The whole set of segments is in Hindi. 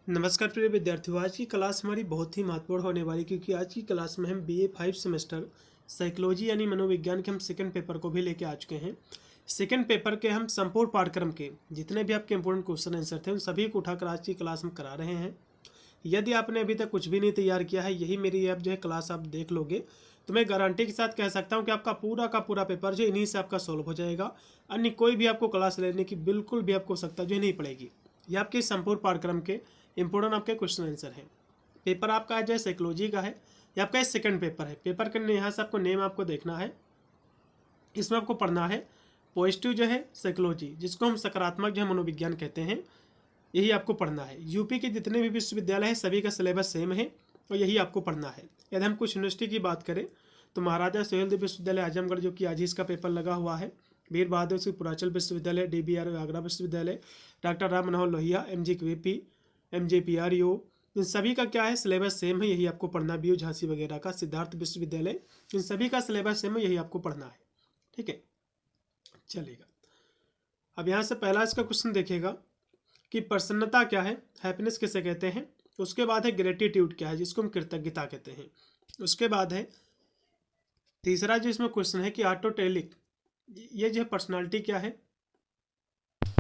नमस्कार प्रिय विद्यार्थियों। आज की क्लास हमारी बहुत ही महत्वपूर्ण होने वाली, क्योंकि आज की क्लास में हम बीए 5 सेमेस्टर साइकोलॉजी यानी मनोविज्ञान के हम सेकंड पेपर को भी लेके आ चुके हैं। सेकंड पेपर के हम संपूर्ण पाठ्यक्रम के जितने भी आपके इंपॉर्टेंट क्वेश्चन आंसर थे उन सभी को उठाकर आज की क्लास हम करा रहे हैं। यदि आपने अभी तक कुछ भी नहीं तैयार किया है, यही मेरी ऐप जो है क्लास आप देख लोगे तो मैं गारंटी के साथ कह सकता हूँ कि आपका पूरा का पूरा पेपर जो इन्हीं से आपका सॉल्व हो जाएगा। अन्य कोई भी आपको क्लास लेने की बिल्कुल भी आपको आवश्यकता जो नहीं पड़ेगी। ये आपके संपूर्ण पाठ्यक्रम के इंपॉर्टेंट आपके क्वेश्चन आंसर हैं। पेपर आपका है जो साइकोलॉजी का है, ये आपका सेकंड पेपर है। पेपर के यहाँ से आपको नेम आपको देखना है, इसमें आपको पढ़ना है पॉजिटिव जो है साइकोलॉजी, जिसको हम सकारात्मक जो है मनोविज्ञान कहते हैं, यही आपको पढ़ना है। यूपी के जितने भी विश्वविद्यालय हैं सभी का सिलेबस सेम है और यही आपको पढ़ना है। यदि हम कुछ यूनिवर्सिटी की बात करें तो महाराजा सुहेलदेव विश्वविद्यालय आजमगढ़, जो कि आज ही इसका पेपर लगा हुआ है, वीर बहादुर सिंह पूर्वांचल विश्वविद्यालय, DBR आगरा विश्वविद्यालय, doctor Ram Manohar Lohia, MGQAP, MJPRU, इन सभी का क्या है सिलेबस सेम है, यही आपको पढ़ना। BU झांसी वगैरह का, सिद्धार्थ विश्वविद्यालय, इन सभी का सिलेबस सेम है, यही आपको पढ़ना है। ठीक है, चलेगा। अब यहाँ से पहला इसका क्वेश्चन देखिएगा कि प्रसन्नता क्या है, हैप्पीनेस किसे कहते हैं। उसके बाद है ग्रेटिट्यूड क्या है, जिसको हम कृतज्ञता कहते हैं। उसके बाद है तीसरा जो इसमें क्वेश्चन है कि ऑटोटेलिक, ये जो है पर्सनालिटी क्या है।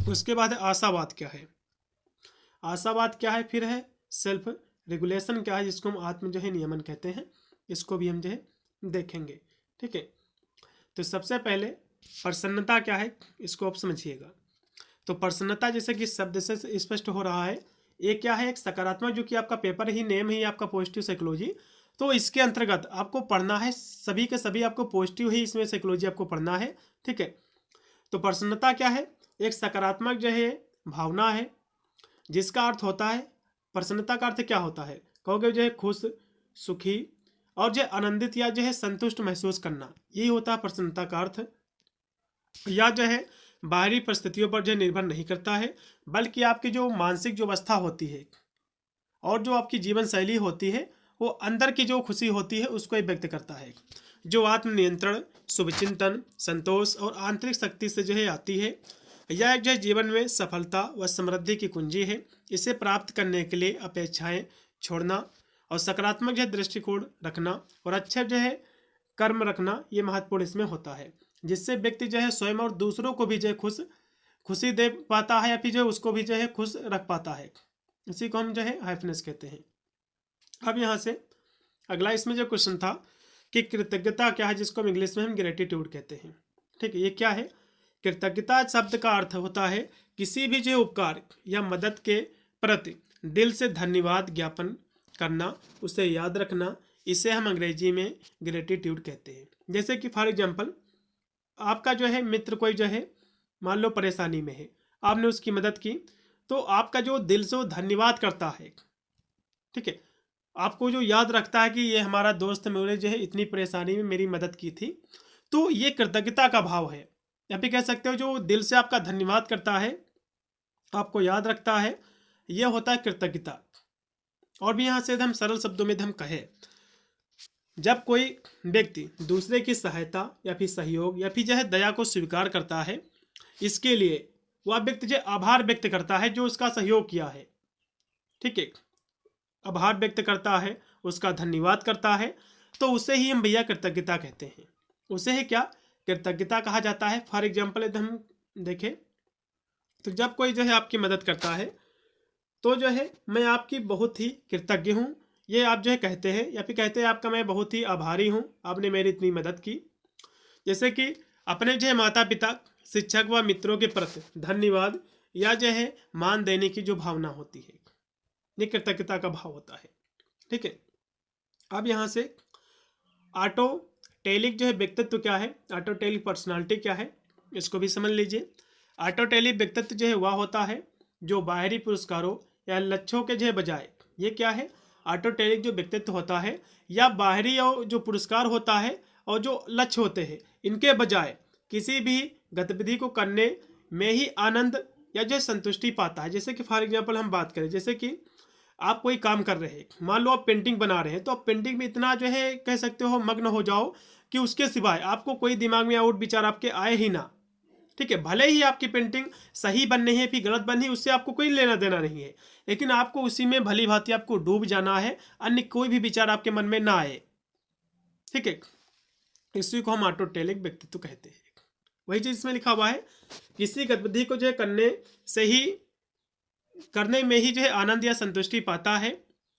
उसके बाद है आशावाद क्या है, आशावाद क्या है। फिर है सेल्फ रेगुलेशन क्या है, जिसको हम आत्म जो है नियमन कहते हैं। इसको भी हम जो है देखेंगे। ठीक है, तो सबसे पहले प्रसन्नता क्या है, इसको आप समझिएगा। तो प्रसन्नता जैसे कि शब्द से स्पष्ट हो रहा है, ये क्या है, एक सकारात्मक, जो कि आपका पेपर ही नेम ही आपका पॉजिटिव साइकोलॉजी, तो इसके अंतर्गत आपको पढ़ना है सभी के सभी आपको पॉजिटिव ही इसमें साइकोलॉजी आपको पढ़ना है। ठीक है, तो प्रसन्नता क्या है, एक सकारात्मक जो है भावना है, जिसका अर्थ होता है, प्रसन्नता का अर्थ क्या होता है, कहोगे जो है खुश, सुखी और जो आनंदित या जो है संतुष्ट महसूस करना, यही होता है प्रसन्नता का अर्थ। या जो है बाहरी परिस्थितियों पर जो निर्भर नहीं करता है, बल्कि आपकी जो मानसिक जो अवस्था होती है और जो आपकी जीवन शैली होती है, वो अंदर की जो खुशी होती है उसको ही व्यक्त करता है, जो आत्मनियंत्रण, शुभचिंतन, संतोष और आंतरिक शक्ति से जो है आती है। यह जो है जीवन में सफलता व समृद्धि की कुंजी है। इसे प्राप्त करने के लिए अपेक्षाएं छोड़ना और सकारात्मक जो है दृष्टिकोण रखना और अच्छे जो है कर्म रखना, ये महत्वपूर्ण इसमें होता है, जिससे व्यक्ति जो है स्वयं और दूसरों को भी जो है खुशी दे पाता है, या फिर जो है उसको भी जो है खुश रख पाता है। इसी को हम जो है हैप्पीनेस कहते हैं। अब यहाँ से अगला इसमें जो क्वेश्चन था कि कृतज्ञता क्या है, जिसको हम इंग्लिश में हम ग्रेटिट्यूड कहते हैं। ठीक है, ये क्या है, कृतज्ञता शब्द का अर्थ होता है किसी भी जो उपकार या मदद के प्रति दिल से धन्यवाद ज्ञापन करना, उसे याद रखना। इसे हम अंग्रेजी में ग्रेटिट्यूड कहते हैं। जैसे कि फॉर एग्जांपल, आपका जो है मित्र कोई जो है मान लो परेशानी में है, आपने उसकी मदद की, तो आपका जो दिल से वो धन्यवाद करता है, ठीक है, आपको जो याद रखता है कि ये हमारा दोस्त मेरे जो है इतनी परेशानी में मेरी मदद की थी, तो ये कृतज्ञता का भाव है। या फिर कह सकते हो जो दिल से आपका धन्यवाद करता है, आपको याद रखता है, यह होता है कृतज्ञता। और भी यहाँ से हम सरल शब्दों में हम कहें, जब कोई व्यक्ति दूसरे की सहायता या फिर सहयोग या फिर जो है दया को स्वीकार करता है, इसके लिए वह व्यक्ति जो आभार व्यक्त करता है जो उसका सहयोग किया है। ठीक है, आभार व्यक्त करता है, उसका धन्यवाद करता है, तो उसे ही हम भैया कृतज्ञता कहते हैं। उसे ही क्या कृतज्ञता कहा जाता है। फॉर एग्जाम्पल यदि हम देखें तो जब कोई जो है आपकी मदद करता है, तो जो है मैं आपकी बहुत ही कृतज्ञ हूँ, ये आप जो है कहते हैं, या फिर कहते हैं आपका मैं बहुत ही आभारी हूँ, आपने मेरी इतनी मदद की। जैसे कि अपने जो है माता पिता, शिक्षक व मित्रों के प्रति धन्यवाद या जो है मान देने की जो भावना होती है, ये कृतज्ञता का भाव होता है। ठीक है, अब यहाँ से ऑटोटेलिक जो है व्यक्तित्व क्या है, ऑटोटेलिक पर्सनालिटी क्या है, इसको भी समझ लीजिए। ऑटोटेलिक व्यक्तित्व जो है वह होता है जो बाहरी पुरस्कारों या लक्ष्यों के जो है बजाय, ये क्या है, ऑटोटेलिक जो व्यक्तित्व होता है या बाहरी और जो पुरस्कार होता है और जो लक्ष्य होते हैं, इनके बजाय किसी भी गतिविधि को करने में ही आनंद या जो संतुष्टि पाता है। जैसे कि फॉर एग्जाम्पल हम बात करें, जैसे कि आप कोई काम कर रहे हैं, मान लो आप पेंटिंग बना रहे हैं, तो आप पेंटिंग में इतना जो है कह सकते हो मग्न हो जाओ कि उसके सिवाय आपको कोई दिमाग में और विचार आपके आए ही ना। ठीक है, भले ही आपकी पेंटिंग सही बन रही है फिर गलत बन रही है, उससे आपको कोई लेना देना नहीं है, लेकिन आपको उसी में भली भांति आपको डूब जाना है, अन्य कोई भी विचार आपके मन में ना आए। ठीक है, इसी को हम ऑटोटेलिक व्यक्तित्व कहते हैं। वही चीज इसमें लिखा हुआ है, किसी गतिविधि को जो है करने में ही जो है आनंद या संतुष्टि पाता है।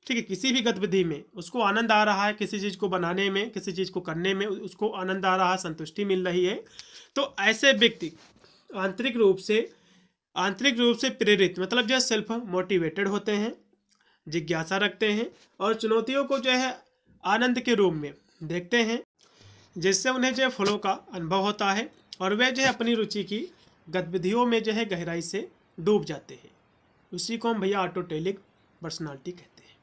ठीक है, किसी भी गतिविधि में उसको आनंद आ रहा है, किसी चीज को बनाने में, किसी चीज को करने में उसको आनंद आ रहा है, संतुष्टि मिल रही है, तो ऐसे व्यक्ति आंतरिक रूप से प्रेरित, मतलब जो है सेल्फ मोटिवेटेड होते हैं, जिज्ञासा रखते हैं और चुनौतियों को जो है आनंद के रूप में देखते हैं, जिससे उन्हें जो है फलों का अनुभव होता है और वे जो है अपनी रुचि की गतिविधियों में जो है गहराई से डूब जाते हैं। उसी को हम भैया ऑटोटेलिक पर्सनालिटी कहते हैं।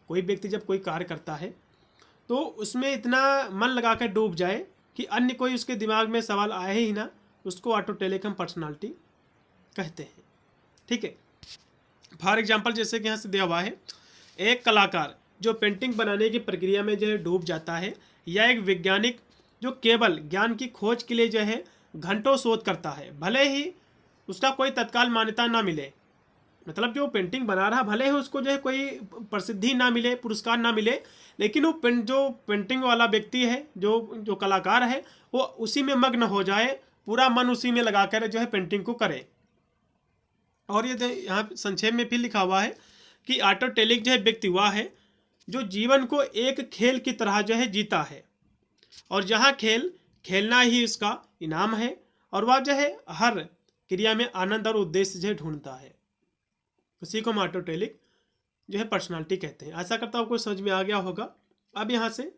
कोई व्यक्ति जब कोई कार्य करता है तो उसमें इतना मन लगा कर डूब जाए कि अन्य कोई उसके दिमाग में सवाल आए ही ना, उसको ऑटोटेलिक हम पर्सनालिटी कहते हैं। ठीक है, फॉर एग्जाम्पल जैसे कि यहाँ से दिया हुआ है, एक कलाकार जो पेंटिंग बनाने की प्रक्रिया में जो है डूब जाता है, या एक वैज्ञानिक जो केवल ज्ञान की खोज के लिए जो है घंटों शोध करता है, भले ही उसका कोई तत्काल मान्यता ना मिले, मतलब जो पेंटिंग बना रहा भले ही उसको जो है कोई प्रसिद्धि ना मिले, पुरस्कार ना मिले, लेकिन वो जो पेंटिंग वाला व्यक्ति है, जो कलाकार है, वो उसी में मग्न हो जाए, पूरा मन उसी में लगाकर जो है पेंटिंग को करे। और ये यहाँ संक्षेप में फिर लिखा हुआ है कि ऑटोटेलिक जो है व्यक्ति वह है जो जीवन को एक खेल की तरह जो है जीता है, और जहाँ खेलना ही उसका इनाम है, और वह जो है हर क्रिया में आनंद और उद्देश्य जो है ढूंढता है। उसी को हम ऑटोटेलिक जो है पर्सनालिटी कहते हैं। आशा करता हूँ आपको समझ में आ गया होगा। अब यहाँ से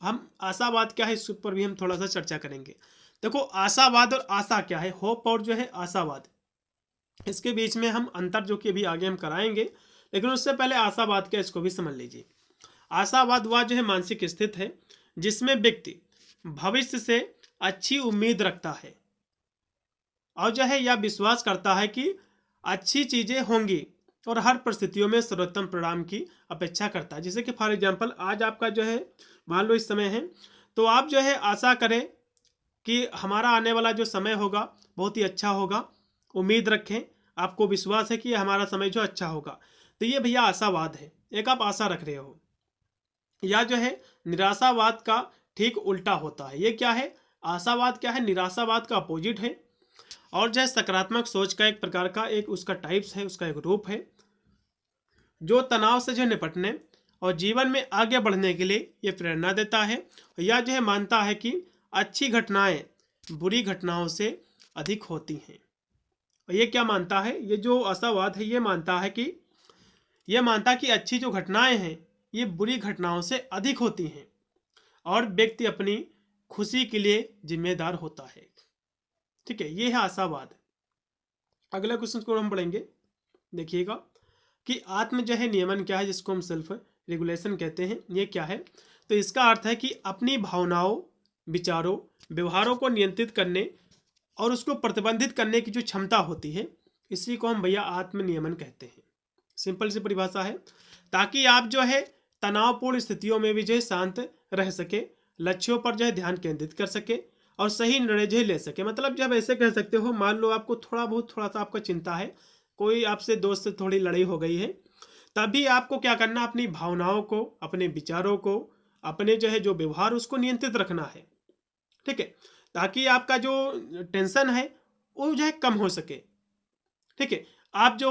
हम आशावाद क्या है इस पर भी हम थोड़ा सा चर्चा करेंगे। देखो, आशावाद और आशा क्या है, होप और जो है आशावाद, इसके बीच में हम अंतर जो कि अभी आगे हम कराएंगे, लेकिन उससे पहले आशावाद क्या इसको भी समझ लीजिए। आशावाद वह जो है मानसिक स्थिति है जिसमें व्यक्ति भविष्य से अच्छी उम्मीद रखता है और जो है यह विश्वास करता है कि अच्छी चीजें होंगी और हर परिस्थितियों में सर्वोत्तम परिणाम की अपेक्षा करता है। जैसे कि फॉर एग्जांपल आज आपका जो है मान लो इस समय है, तो आप जो है आशा करें कि हमारा आने वाला जो समय होगा बहुत ही अच्छा होगा, उम्मीद रखें, आपको विश्वास है कि हमारा समय जो अच्छा होगा, तो ये भैया आशावाद है, एक आप आशा रख रहे हो। या जो है निराशावाद का ठीक उल्टा होता है। ये क्या है, आशावाद क्या है, निराशावाद का अपोजिट है। और जो है सकारात्मक सोच का एक प्रकार का एक उसका टाइप्स है, उसका एक रूप है, जो तनाव से जो निपटने और जीवन में आगे बढ़ने के लिए ये प्रेरणा देता है। या जो है मानता है कि अच्छी घटनाएं बुरी घटनाओं से अधिक होती हैं। और ये क्या मानता है, ये जो आशावाद है, ये मानता कि अच्छी जो घटनाएं हैं ये बुरी घटनाओं से अधिक होती हैं और व्यक्ति अपनी खुशी के लिए जिम्मेदार होता है। ठीक है, ये है आशावाद। अगले क्वेश्चन को हम पढ़ेंगे, देखिएगा कि आत्म जो है नियमन क्या है, जिसको हम सेल्फ रेगुलेशन कहते हैं, ये क्या है। तो इसका अर्थ है कि अपनी भावनाओं, विचारों, व्यवहारों को नियंत्रित करने और उसको प्रतिबंधित करने की जो क्षमता होती है, इसी को हम भैया आत्म नियमन कहते हैं। सिंपल सी परिभाषा है, ताकि आप जो है तनावपूर्ण स्थितियों में भी जो है शांत रह सके, लक्ष्यों पर जो है ध्यान केंद्रित कर सके और सही निर्णय जो है ले सके। मतलब जब ऐसे कह सकते हो, मान लो आपको थोड़ा सा आपका चिंता है, कोई आपसे दोस्त से थोड़ी लड़ाई हो गई है, तभी आपको क्या करना, अपनी भावनाओं को, अपने विचारों को, अपने जो है जो व्यवहार उसको नियंत्रित रखना है। ठीक है, ताकि आपका जो टेंशन है वो जो है कम हो सके। ठीक है, आप जो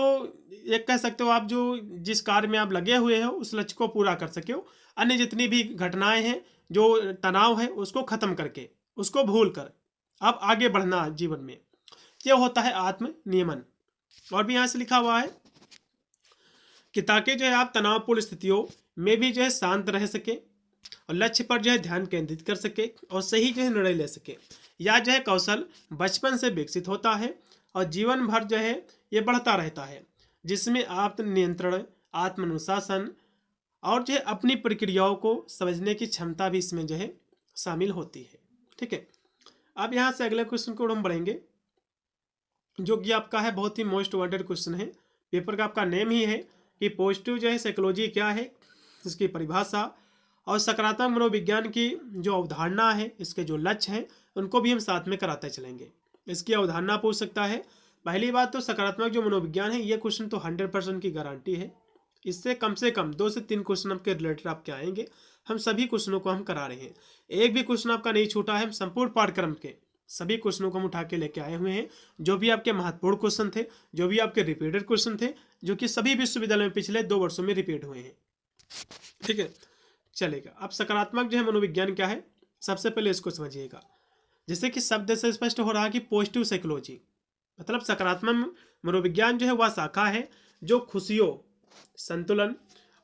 एक कह सकते हो, आप जो जिस कार्य में आप लगे हुए हो उस लक्ष्य को पूरा कर सके हो, अन्य जितनी भी घटनाएं हैं, जो तनाव है उसको खत्म करके, उसको भूल कर आप आगे बढ़ना जीवन में, ये होता है आत्म नियमन। और भी यहाँ से लिखा हुआ है कि ताकि जो है आप तनावपूर्ण स्थितियों में भी जो है शांत रह सके और लक्ष्य पर जो है ध्यान केंद्रित कर सके और सही जो है निर्णय ले सके। या जो है कौशल बचपन से विकसित होता है और जीवन भर जो है ये बढ़ता रहता है, जिसमें आत्म नियंत्रण, आत्मानुशासन और जो है अपनी प्रक्रियाओं को समझने की क्षमता भी इसमें जो है शामिल होती है। ठीक है, अब यहाँ से अगले क्वेश्चन को हम बढ़ेंगे, जो कि आपका है बहुत ही मोस्ट वांटेड क्वेश्चन है, पेपर का आपका नेम ही है कि पॉजिटिव जो है साइकोलॉजी क्या है, इसकी परिभाषा और सकारात्मक मनोविज्ञान की जो अवधारणा है, इसके जो लक्ष्य हैं, उनको भी हम साथ में कराते चलेंगे। इसकी अवधारणा पूछ सकता है। पहली बात तो सकारात्मक जो मनोविज्ञान है, ये क्वेश्चन तो 100% की गारंटी है। इससे कम से कम 2 से 3 क्वेश्चन आपके रिलेटेड आपके आएंगे। हम सभी क्वेश्चनों को हम करा रहे हैं, एक भी क्वेश्चन आपका नहीं छूटा है। हम संपूर्ण पाठ्यक्रम के सभी क्वेश्चनों को हम उठा के लेके आए हुए हैं। जो भी आपके महत्वपूर्ण क्वेश्चन थे, जो भी आपके रिपीटेड क्वेश्चन थे, जो कि सभी विश्वविद्यालयों में पिछले 2 वर्षों में रिपीट हुए हैं। ठीक है, चलेगा। अब सकारात्मक जो है मनोविज्ञान क्या है, सबसे पहले इसको समझिएगा। जैसे कि शब्द से स्पष्ट हो रहा है कि पॉजिटिव साइकोलॉजी, मतलब सकारात्मक मनोविज्ञान जो है वह शाखा है जो खुशियों, संतुलन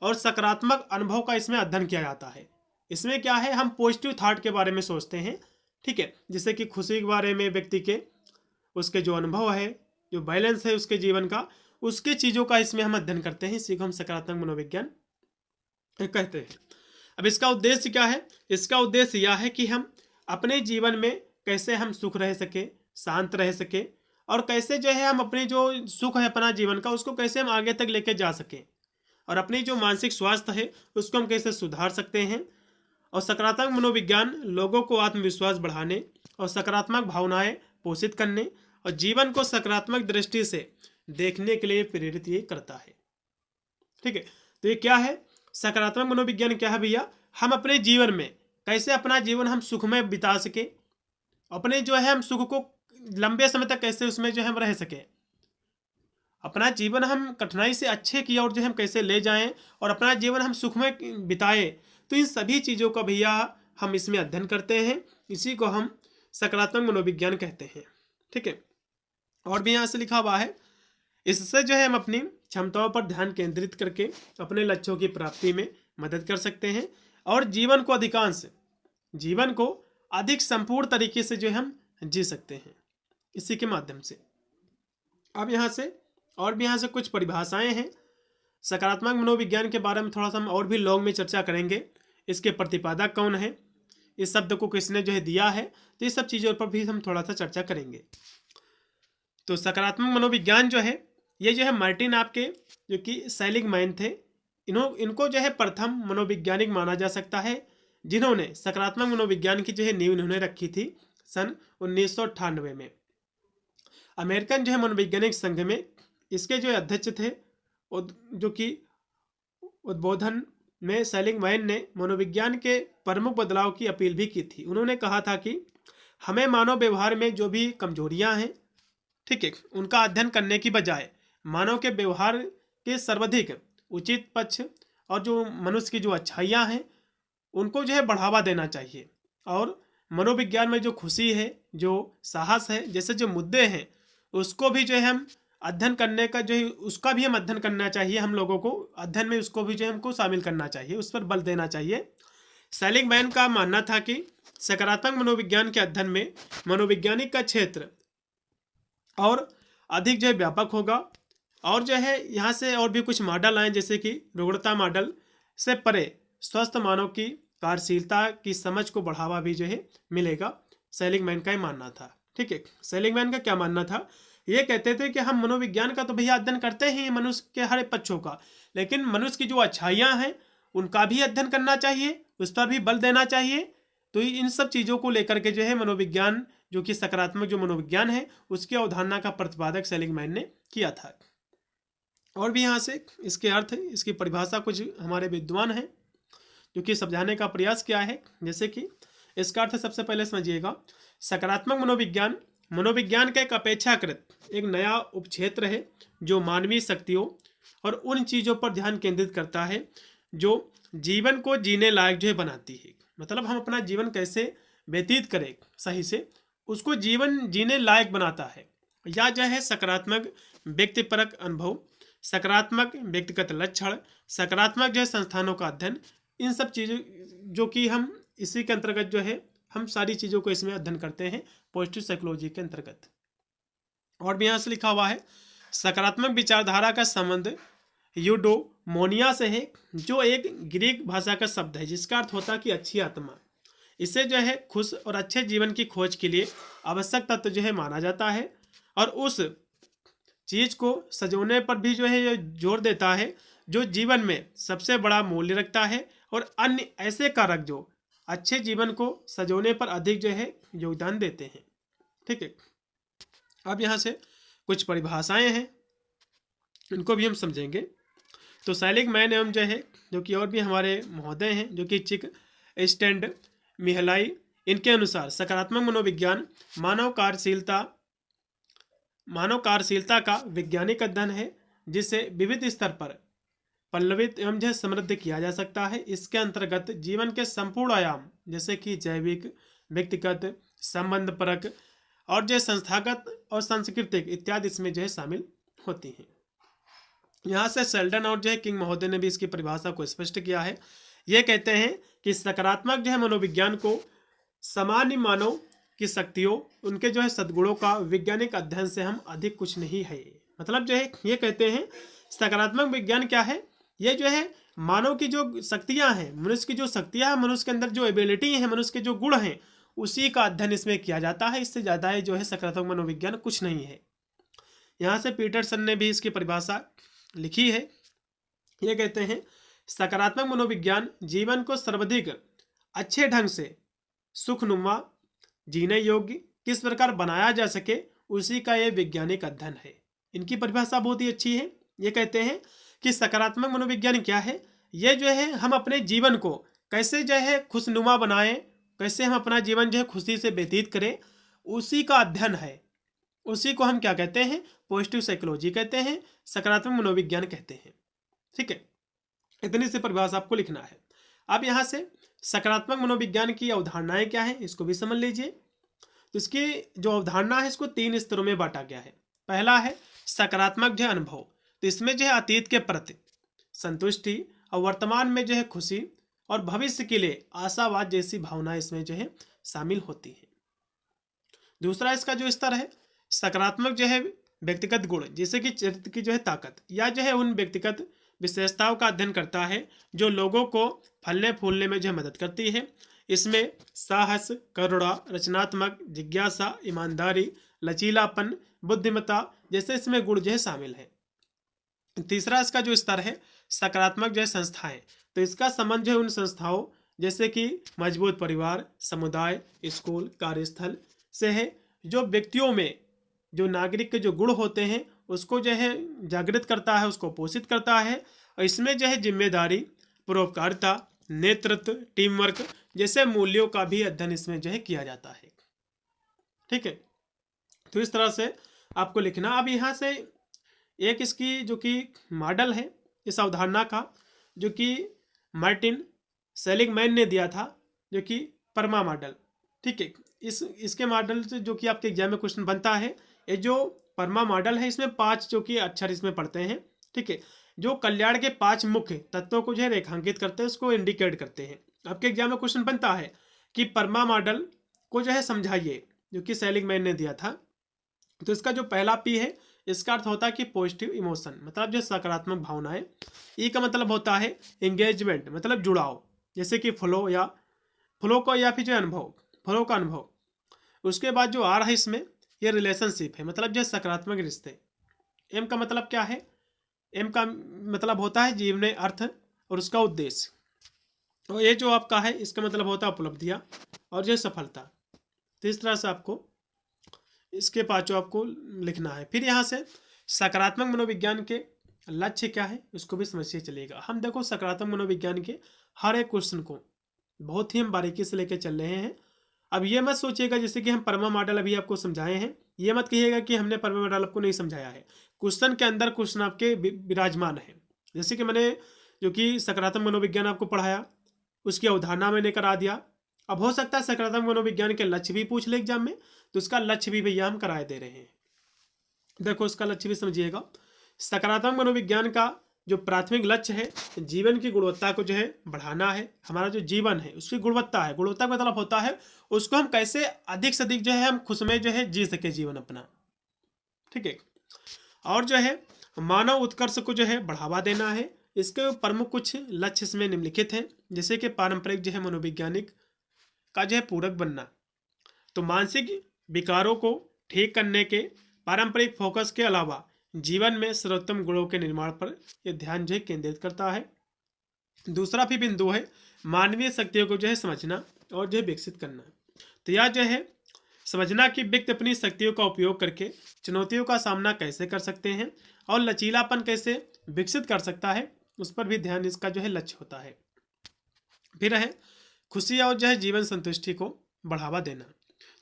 और सकारात्मक अनुभव का इसमें अध्ययन किया जाता है। इसमें क्या है, हम पॉजिटिव थॉट के बारे में सोचते हैं। ठीक है, जैसे कि खुशी के बारे में, व्यक्ति के उसके जो अनुभव है, जो बैलेंस है उसके जीवन का, उसके चीज़ों का इसमें हम अध्ययन करते हैं। इसी को हम सकारात्मक मनोविज्ञान कहते हैं। अब इसका उद्देश्य क्या है, इसका उद्देश्य यह है कि हम अपने जीवन में कैसे हम सुख रह सके, शांत रह सके, और कैसे जो है हम अपने जो सुख है अपना जीवन का, उसको कैसे हम आगे तक लेके जा सकें, और अपनी जो मानसिक स्वास्थ्य है उसको हम कैसे सुधार सकते हैं। और सकारात्मक मनोविज्ञान लोगों को आत्मविश्वास बढ़ाने और सकारात्मक भावनाएं पोषित करने और जीवन को सकारात्मक दृष्टि से देखने के लिए प्रेरित ये करता है। ठीक है, तो ये क्या है, सकारात्मक मनोविज्ञान क्या है भैया, हम अपने जीवन में कैसे अपना जीवन हम सुखमय बिता सके, अपने जो है हम सुख को लंबे समय तक कैसे उसमें जो है हम रह सके, अपना जीवन हम कठिनाई से अच्छे की ओर जो हम कैसे ले जाएं और अपना जीवन हम सुखमय बिताएं। तो इन सभी चीज़ों का भैया हम इसमें अध्ययन करते हैं। इसी को हम सकारात्मक मनोविज्ञान कहते हैं। ठीक है, और भी यहाँ से लिखा हुआ है, इससे जो है हम अपनी क्षमताओं पर ध्यान केंद्रित करके अपने लक्ष्यों की प्राप्ति में मदद कर सकते हैं और जीवन को अधिक संपूर्ण तरीके से जो हम जी सकते हैं इसी के माध्यम से। अब यहाँ से कुछ परिभाषाएं हैं। सकारात्मक मनोविज्ञान के बारे में थोड़ा सा हम और भी लॉन्ग में चर्चा करेंगे। इसके प्रतिपादक कौन है, इस शब्द को किसने जो है दिया है, तो इस सब चीज़ों पर भी हम थोड़ा सा चर्चा करेंगे। तो सकारात्मक मनोविज्ञान जो है, ये जो है मार्टिन आपके जो कि सेलिगमैन थे, इनको जो है प्रथम मनोवैज्ञानिक माना जा सकता है, जिन्होंने सकारात्मक मनोविज्ञान की जो है नींव इन्होंने रखी थी सन 1998 में। अमेरिकन जो है मनोवैज्ञानिक संघ में इसके जो अध्यक्ष थे, जो कि उद्बोधन में सेलिगमैन ने मनोविज्ञान के प्रमुख बदलाव की अपील भी की थी। उन्होंने कहा था कि हमें मानव व्यवहार में जो भी कमजोरियां हैं, ठीक है, उनका अध्ययन करने की बजाय मानव के व्यवहार के सर्वाधिक उचित पक्ष और जो मनुष्य की जो अच्छाइयाँ हैं उनको जो है बढ़ावा देना चाहिए। और मनोविज्ञान में जो खुशी है, जो साहस है, जैसे जो मुद्दे हैं उसको भी जो है हम अध्ययन करने का जो है उसका भी हम अध्ययन करना चाहिए। हम लोगों को अध्ययन में उसको भी जो है हमको शामिल करना चाहिए, उस पर बल देना चाहिए। सेलिगमैन का मानना था कि सकारात्मक मनोविज्ञान के अध्ययन में मनोवैज्ञानिक का क्षेत्र और अधिक जो है व्यापक होगा, और जो है यहाँ से और भी कुछ मॉडल आए, जैसे कि रुग्णता मॉडल से परे स्वस्थ मानव की कार्यशीलता की समझ को बढ़ावा भी जो है मिलेगा। सेलिगमैन का ही मानना था। ठीक है, सेलिगमैन का क्या मानना था, ये कहते थे कि हम मनोविज्ञान का तो भैया अध्ययन करते हैं मनुष्य के हर पक्षों का, लेकिन मनुष्य की जो अच्छाइयाँ हैं उनका भी अध्ययन करना चाहिए, उस पर भी बल देना चाहिए। तो इन सब चीज़ों को लेकर के जो है मनोविज्ञान, जो कि सकारात्मक जो मनोविज्ञान है, उसकी अवधारणा का प्रतिपादक सेलिगमैन ने किया था। और भी यहाँ से इसके अर्थ, इसकी परिभाषा कुछ हमारे विद्वान हैं जो कि समझाने का प्रयास किया है। जैसे कि इसका अर्थ सबसे पहले समझिएगा, सकारात्मक मनोविज्ञान का एक अपेक्षाकृत एक नया उपक्षेत्र है जो मानवीय शक्तियों और उन चीज़ों पर ध्यान केंद्रित करता है जो जीवन को जीने लायक जो है बनाती है। मतलब हम अपना जीवन कैसे व्यतीत करें सही से, उसको जीवन जीने लायक बनाता है। या जो है सकारात्मक व्यक्तिपरक अनुभव, सकारात्मक व्यक्तिगत लक्षण, सकारात्मक जो है संस्थानों का अध्ययन, इन सब चीज़ों जो कि हम इसी के अंतर्गत जो है हम सारी चीज़ों को इसमें अध्ययन करते हैं पॉजिटिव साइकोलॉजी के अंतर्गत। और भी यहाँ से लिखा हुआ है, सकारात्मक विचारधारा का संबंध यूडोमोनिया से है, जो एक ग्रीक भाषा का शब्द है जिसका अर्थ होता है कि अच्छी आत्मा। इसे जो है खुश और अच्छे जीवन की खोज के लिए आवश्यक तत्व जो है माना जाता है, और उस चीज़ को सजोने पर भी जो है ये जोर देता है जो जीवन में सबसे बड़ा मूल्य रखता है, और अन्य ऐसे कारक जो अच्छे जीवन को सजोने पर अधिक जो है योगदान देते हैं। ठीक है, अब यहाँ से कुछ परिभाषाएं हैं, इनको भी हम समझेंगे। तो सेलिगमैन एवं जो है जो कि और भी हमारे महोदय हैं जो कि चिक स्टैंड मिहलाई, इनके अनुसार सकारात्मक मनोविज्ञान मानव कार्यशीलता का वैज्ञानिक अध्ययन है जिसे विविध स्तर पर पल्लवित एवं जो समृद्ध किया जा सकता है। इसके अंतर्गत जीवन के संपूर्ण आयाम जैसे कि जैविक, व्यक्तिगत, संबंध परक और जो संस्थागत और सांस्कृतिक इत्यादि इसमें जो है शामिल होती हैं। यहाँ से सेल्डन और जो है किंग महोदय ने भी इसकी परिभाषा को स्पष्ट किया है। ये कहते हैं कि सकारात्मक जो है मनोविज्ञान को सामान्य मानव की शक्तियों, उनके जो है सद्गुणों का वैज्ञानिक अध्ययन से हम अधिक कुछ नहीं है। मतलब जो है ये कहते हैं सकारात्मक विज्ञान क्या है, ये जो है मानव की जो शक्तियां हैं, मनुष्य की जो शक्तियां हैं, मनुष्य के अंदर जो एबिलिटी है, मनुष्य के जो गुण हैं, उसी का अध्ययन इसमें किया जाता है। इससे ज़्यादा है जो है सकारात्मक मनोविज्ञान कुछ नहीं है। यहाँ से पीटरसन ने भी इसकी परिभाषा लिखी है। ये कहते हैं सकारात्मक मनोविज्ञान जीवन को सर्वाधिक अच्छे ढंग से सुखनुमा, जीने योग्य किस प्रकार बनाया जा सके, उसी का ये वैज्ञानिक अध्ययन है। इनकी परिभाषा बहुत ही अच्छी है। ये कहते हैं कि सकारात्मक मनोविज्ञान क्या है, ये जो है हम अपने जीवन को कैसे जो है खुशनुमा बनाएं, कैसे हम अपना जीवन जो है खुशी से व्यतीत करें, उसी का अध्ययन है। उसी को हम क्या कहते हैं, पॉजिटिव साइकोलॉजी कहते हैं, सकारात्मक मनोविज्ञान कहते हैं। ठीक है, इतनी सी परिभाषा आपको लिखना है। अब यहाँ से सकारात्मक मनोविज्ञान की अवधारणाएं क्या है, इसको भी समझ लीजिए। तो इसकी जो अवधारणा है इसको 3 स्तरों में बांटा गया है। पहला है सकारात्मक जो है अनुभव, तो इसमें जो है अतीत के प्रति संतुष्टि और वर्तमान में जो है खुशी और भविष्य के लिए आशावाद जैसी भावनाएं इसमें जो है शामिल होती है। दूसरा इसका जो स्तर है सकारात्मक जो है व्यक्तिगत गुण, जैसे कि चरित्र की जो है ताकत या जो है उन व्यक्तिगत विशेषताओं का अध्ययन करता है जो लोगों को फलने फूलने में जो है मदद करती है। इसमें साहस, करुणा, रचनात्मक, जिज्ञासा, ईमानदारी, लचीलापन, बुद्धिमत्ता जैसे इसमें गुण जो है शामिल है। तीसरा इसका जो स्तर है सकारात्मक जो है संस्थाएं, तो इसका संबंध जो है उन संस्थाओं जैसे कि मजबूत परिवार, समुदाय, स्कूल, कार्यस्थल से है, जो व्यक्तियों में जो नागरिक के जो गुण होते हैं उसको जो है जागृत करता है, उसको पोषित करता है। और इसमें जो है जिम्मेदारी, परोपकारिता, नेतृत्व, टीम वर्क जैसे मूल्यों का भी अध्ययन इसमें जो है किया जाता है। ठीक है, तो इस तरह से आपको लिखना। अब यहाँ से एक इसकी जो कि मॉडल है इस अवधारणा का, जो कि मार्टिन सेलिगमैन ने दिया था, जो कि परमा मॉडल। ठीक है, इसके मॉडल से जो कि आपके एग्जाम में क्वेश्चन बनता है, ये जो परमा मॉडल है इसमें 5 जो कि अक्षर इसमें पढ़ते हैं। ठीक है, जो कल्याण के 5 मुख्य तत्वों को जो है रेखांकित करते हैं, उसको इंडिकेट करते हैं। आपके एग्जाम में क्वेश्चन बनता है कि परमा मॉडल को जो है समझाइए, जो कि सेलिगमैन ने दिया था। तो इसका जो पहला पी है इसका अर्थ होता है कि पॉजिटिव इमोशन, मतलब जो सकारात्मक भावनाएं। ई का मतलब होता है एंगेजमेंट, मतलब जुड़ाव, जैसे कि फ्लो को या फिर जो अनुभव, फ्लो का अनुभव। उसके बाद जो आर है इसमें ये रिलेशनशिप है, मतलब जो सकारात्मक रिश्ते। एम का मतलब क्या है, एम का मतलब होता है जीवन में अर्थ और उसका उद्देश्य। और ये जो आपका है इसका मतलब होता है उपलब्धियाँ और जो सफलता। तो इस तरह से आपको इसके 5 आपको लिखना है। फिर यहाँ से सकारात्मक मनोविज्ञान के लक्ष्य क्या है उसको भी समझिए चलेगा। हम देखो सकारात्मक मनोविज्ञान के हर एक क्वेश्चन को बहुत ही हम बारीकी से लेकर चल रहे हैं। अब ये मत सोचिएगा जैसे कि हम परमा मॉडल अभी आपको समझाए हैं, ये मत कहिएगा कि हमने परमा मॉडल आपको नहीं समझाया है। क्वेश्चन के अंदर क्वेश्चन आपके विराजमान है। जैसे कि मैंने जो कि सकारात्मक मनोविज्ञान आपको पढ़ाया, उसकी अवधारणा मैंने करा दिया। अब हो सकता है सकारात्मक मनोविज्ञान के लक्ष्य भी पूछ ले एग्जाम में, तो उसका लक्ष्य भी भैया हम कराए दे रहे हैं। देखो इसका लक्ष्य भी समझिएगा। सकारात्मक मनोविज्ञान का जो प्राथमिक लक्ष्य है जीवन की गुणवत्ता को जो है बढ़ाना है। हमारा जो जीवन है उसकी गुणवत्ता है, गुणवत्ता का मतलब होता है उसको हम कैसे अधिक से अधिक जो है हम खुश में जो है जी सके जीवन अपना। ठीक है, और जो है मानव उत्कर्ष को जो है बढ़ावा देना है। इसके प्रमुख कुछ लक्ष्य इसमें निम्नलिखित हैं, जैसे कि पारंपरिक जो है मनोवैज्ञानिक का जो है पूरक बनना, तो मानसिक विकारों को ठीक करने के पारंपरिक फोकस के अलावा जीवन में सर्वोत्तम गुणों के निर्माण पर यह ध्यान जो है केंद्रित करता है। दूसरा भी बिंदु है मानवीय शक्तियों को जो है समझना और जो है विकसित करना। तो यह जो है समझना कि व्यक्ति अपनी शक्तियों का उपयोग करके चुनौतियों का सामना कैसे कर सकते हैं और लचीलापन कैसे विकसित कर सकता है, उस पर भी ध्यान इसका जो है लक्ष्य होता है। फिर है खुशी और जो है जीवन संतुष्टि को बढ़ावा देना।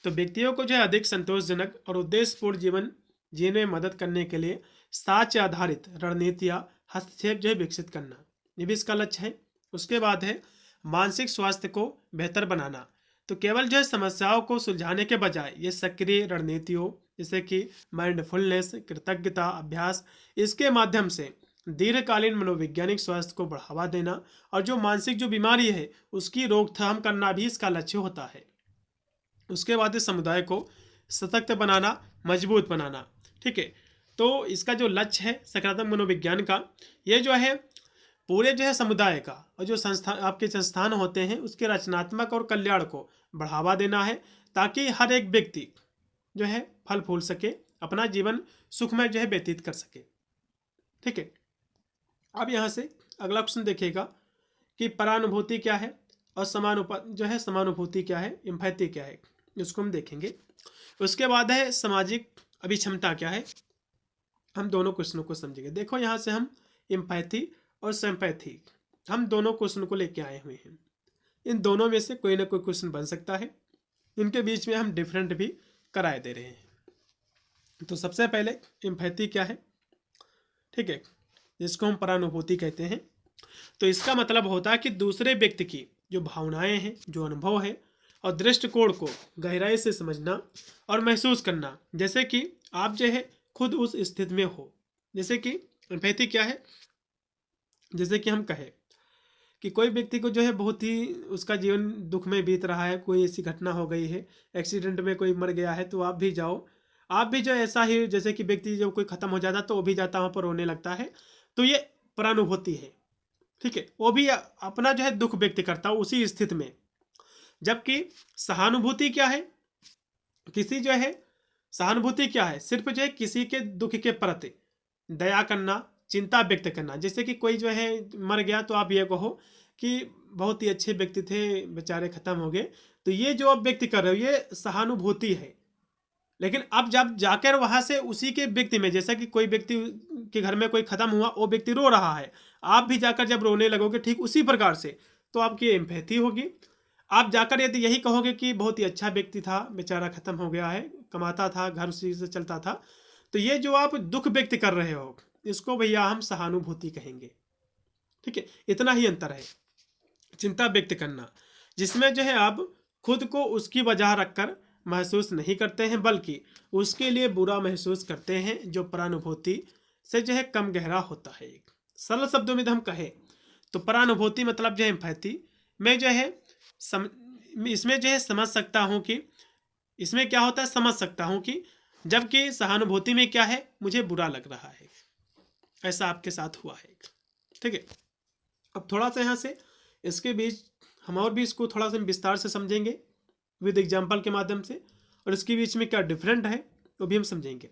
तो व्यक्तियों को जो है अधिक संतोषजनक और उद्देश्यपूर्ण जीवन जीने में मदद करने के लिए साक्ष्य आधारित रणनीति या हस्तक्षेप जो है विकसित करना, ये भी इसका लक्ष्य है। उसके बाद है मानसिक स्वास्थ्य को बेहतर बनाना। तो केवल जो है समस्याओं को सुलझाने के बजाय ये सक्रिय रणनीतियों जैसे कि माइंडफुलनेस, कृतज्ञता अभ्यास, इसके माध्यम से दीर्घकालीन मनोवैज्ञानिक स्वास्थ्य को बढ़ावा देना और जो मानसिक जो बीमारी है उसकी रोकथाम करना भी इसका लक्ष्य होता है। उसके बाद इस समुदाय को सशक्त बनाना, मजबूत बनाना। ठीक है, तो इसका जो लक्ष्य है सकारात्मक मनोविज्ञान का, ये जो है पूरे जो है समुदाय का और जो संस्थान आपके संस्थान होते हैं उसके रचनात्मक और कल्याण को बढ़ावा देना है, ताकि हर एक व्यक्ति जो है फल फूल सके, अपना जीवन सुखमय जो है व्यतीत कर सके। ठीक है, अब यहाँ से अगला क्वेश्चन देखिएगा कि परानुभूति क्या है और समानुभूति क्या है, एम्पैथी क्या है, इसको हम देखेंगे। उसके बाद है सामाजिक अभिक्षमता क्या है, हम दोनों क्वेश्चनों को समझेंगे। देखो यहाँ से हम एम्पैथी और सिंपैथी हम दोनों क्वेश्चन को लेके आए हुए हैं। इन दोनों में से कोई ना कोई क्वेश्चन बन सकता है, इनके बीच में हम डिफरेंट भी कराए दे रहे हैं। तो सबसे पहले एम्पैथी क्या है, ठीक है, जिसको हम परानुभूति कहते हैं। तो इसका मतलब होता है कि दूसरे व्यक्ति की जो भावनाएं हैं, जो अनुभव है और दृष्टिकोण को गहराई से समझना और महसूस करना, जैसे कि आप जो है खुद उस स्थिति में हो। जैसे कि एम्पैथी क्या है, जैसे कि हम कहें कि कोई व्यक्ति को जो है बहुत ही उसका जीवन दुख में बीत रहा है, कोई ऐसी घटना हो गई है, एक्सीडेंट में कोई मर गया है, तो आप भी जाओ, आप भी जो ऐसा ही जैसे कि व्यक्ति जब कोई खत्म हो जाता तो वो भी जाता वहाँ पर रोने लगता है, तो ये परानुभूति है। ठीक है, वो भी अपना जो है दुख व्यक्त करता है उसी स्थिति में। जबकि सहानुभूति क्या है, किसी जो है सहानुभूति क्या है, सिर्फ जो है किसी के दुख के प्रति दया करना, चिंता व्यक्त करना। जैसे कि कोई जो है मर गया तो आप ये कहो कि बहुत ही अच्छे व्यक्ति थे, बेचारे खत्म हो गए, तो ये जो आप व्यक्त कर रहे हो ये सहानुभूति है। लेकिन अब जब जाकर वहां से उसी के व्यक्ति में, जैसा कि कोई व्यक्ति के घर में कोई खत्म हुआ, वो व्यक्ति रो रहा है, आप भी जाकर जब रोने लगोगे ठीक उसी प्रकार से, तो आपकी एम्पैथी होगी। आप जाकर यदि यही कहोगे कि बहुत ही अच्छा व्यक्ति था, बेचारा खत्म हो गया है, कमाता था, घर उसी से चलता था, तो ये जो आप दुख व्यक्त कर रहे हो इसको भैया हम सहानुभूति कहेंगे। ठीक है, इतना ही अंतर है। चिंता व्यक्त करना, जिसमें जो है आप खुद को उसकी वजह रखकर महसूस नहीं करते हैं, बल्कि उसके लिए बुरा महसूस करते हैं, जो परानुभूति से जो है कम गहरा होता है। सरल शब्दों में हम कहें तो परानुभूति मतलब जो है एम्पैथी में जो है इसमें जो है समझ सकता हूँ कि इसमें क्या होता है, समझ सकता हूँ कि, जबकि सहानुभूति में क्या है, मुझे बुरा लग रहा है, ऐसा आपके साथ हुआ है। ठीक है, अब थोड़ा सा यहाँ से इसके बीच हम और भी इसको थोड़ा सा विस्तार से समझेंगे विद एग्जाम्पल के माध्यम से, और इसके बीच में क्या डिफरेंट है वो भी हम समझेंगे।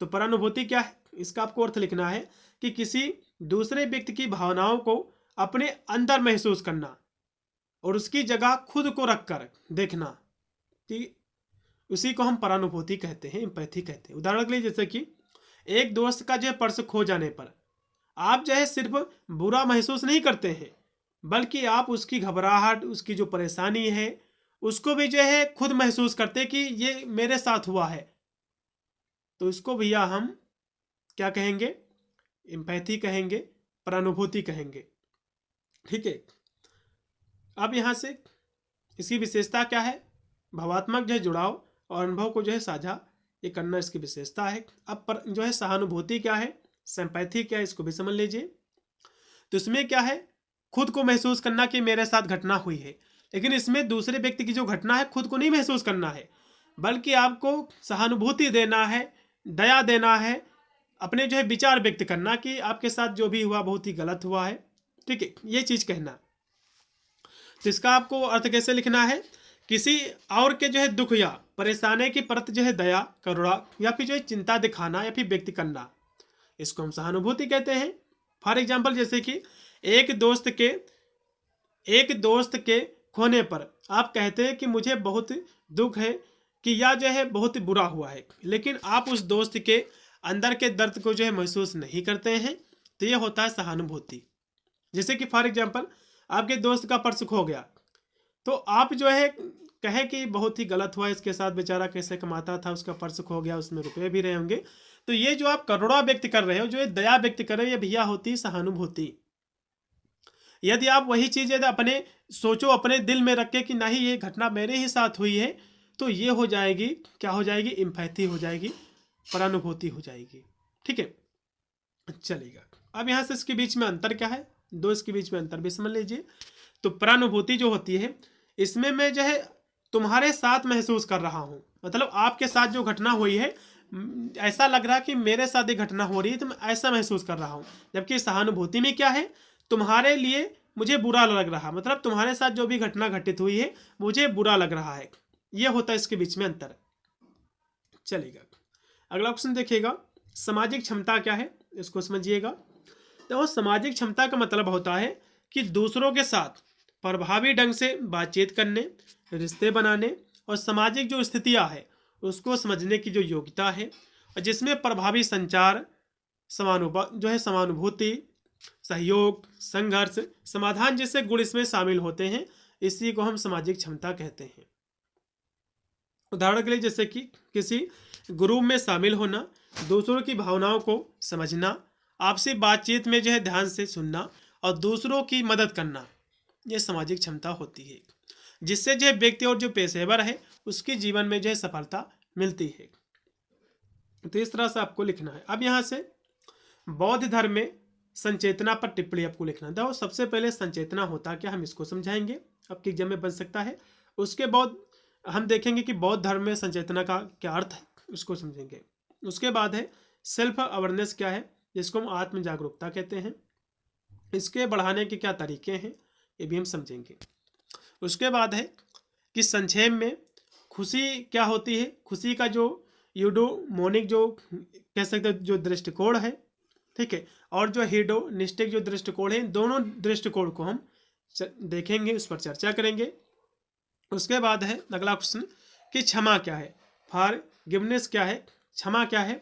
तो परानुभूति क्या है, इसका आपको अर्थ लिखना है कि किसी दूसरे व्यक्ति की भावनाओं को अपने अंदर महसूस करना और उसकी जगह खुद को रखकर देखना, कि उसी को हम परानुभूति कहते हैं, एम्पैथी कहते हैं। उदाहरण के लिए जैसे कि एक दोस्त का जो है पर्स खो जाने पर आप जो है सिर्फ बुरा महसूस नहीं करते हैं, बल्कि आप उसकी घबराहट, उसकी जो परेशानी है उसको भी जो है खुद महसूस करते कि ये मेरे साथ हुआ है। तो इसको भैया हम क्या कहेंगे, एम्पैथी कहेंगे, परानुभूति कहेंगे। ठीक है, अब यहाँ से इसकी विशेषता क्या है, भावात्मक जो है जुड़ाव और अनुभव को जो है साझा ये करना इसकी विशेषता है। अब जो है सहानुभूति क्या है, सिंपैथी क्या है, इसको भी समझ लीजिए। तो इसमें क्या है, खुद को महसूस करना कि मेरे साथ घटना हुई है, लेकिन इसमें दूसरे व्यक्ति की जो घटना है खुद को नहीं महसूस करना है, बल्कि आपको सहानुभूति देना है, दया देना है, अपने जो है विचार व्यक्त करना कि आपके साथ जो भी हुआ बहुत ही गलत हुआ है। ठीक है, ये चीज़ कहना। तो इसका आपको अर्थ कैसे लिखना है, किसी और के जो है दुख या परेशानी के प्रति जो है दया, करुणा या फिर जो है चिंता दिखाना या फिर व्यक्त करना, इसको हम सहानुभूति कहते हैं। फॉर एग्जाम्पल जैसे कि एक दोस्त के खोने पर आप कहते हैं कि मुझे बहुत दुख है कि यह जो है बहुत ही बुरा हुआ है, लेकिन आप उस दोस्त के अंदर के दर्द को जो है महसूस नहीं करते हैं, तो ये होता है सहानुभूति। जैसे कि फॉर एग्जांपल आपके दोस्त का पर्स खो गया, तो आप जो है कहें कि बहुत ही गलत हुआ इसके साथ, बेचारा कैसे कमाता था, उसका पर्स खो गया, उसमें रुपए भी रहे होंगे। तो ये जो आप करुणा व्यक्त कर रहे हो, जो ये दया व्यक्त कर रहे हो, ये भैया होती है सहानुभूति। यदि आप वही चीज़ यदि अपने सोचो, अपने दिल में रख के कि नहीं ये घटना मेरे ही साथ हुई है, तो ये हो जाएगी, क्या हो जाएगी, एम्पैथी हो जाएगी, परानुभूति हो जाएगी। ठीक है, चलेगा। अब यहाँ से इसके बीच में अंतर क्या है, दो इसके बीच में अंतर भी समझ लीजिए। तो परानुभूति जो होती है, इसमें मैं जो है तुम्हारे साथ महसूस कर रहा हूँ, मतलब आपके साथ जो घटना हुई है, ऐसा लग रहा है कि मेरे साथ ये घटना हो रही है, तो मैं ऐसा महसूस कर रहा हूँ। जबकि सहानुभूति में क्या है, तुम्हारे लिए मुझे बुरा लग रहा, मतलब तुम्हारे साथ जो भी घटना घटित हुई है मुझे बुरा लग रहा है, ये होता है इसके बीच में अंतर। चलेगा, अगला क्वेश्चन देखिएगा, सामाजिक क्षमता क्या है, इसको समझिएगा। तो सामाजिक क्षमता का मतलब होता है कि दूसरों के साथ प्रभावी ढंग से बातचीत करने, रिश्ते बनाने और सामाजिक जो स्थितियां है उसको समझने की जो योग्यता है, और जिसमें प्रभावी संचार, समानुभूति, सहयोग, संघर्ष, समाधान जैसे गुण इसमें शामिल होते हैं। इसी को हम सामाजिक क्षमता कहते हैं। उदाहरण के लिए जैसे कि किसी ग्रुप में शामिल होना, दूसरों की भावनाओं को समझना, आपसी बातचीत में जो है ध्यान से सुनना और दूसरों की मदद करना, ये सामाजिक क्षमता होती है, जिससे जो व्यक्ति और जो पेशेवर है उसके जीवन में जो है सफलता मिलती है। तो इस तरह से आपको लिखना है। अब यहाँ से बौद्ध धर्म में संचेतना पर टिप्पणी आपको लिखना है। सबसे पहले संचेतना होता क्या, हम इसको समझाएंगे, आपके एग्जाम में बन सकता है। उसके बाद हम देखेंगे कि बौद्ध धर्म में संचेतना का क्या अर्थ है, उसको समझेंगे। उसके बाद है सेल्फ अवेयरनेस क्या है, जिसको हम आत्म जागरूकता कहते हैं, इसके बढ़ाने के क्या तरीके हैं, ये भी हम समझेंगे। उसके बाद है कि संक्षेप में खुशी क्या होती है, खुशी का जो यूडोमोनिक जो कह सकते हैं जो दृष्टिकोण है, ठीक है, और जो हेडोनिस्टिक जो दृष्टिकोण है, दोनों दृष्टिकोण को हम देखेंगे, उस पर चर्चा करेंगे। उसके बाद है अगला क्वेश्चन कि क्षमा क्या है, फॉरगिवनेस क्या है, क्षमा क्या है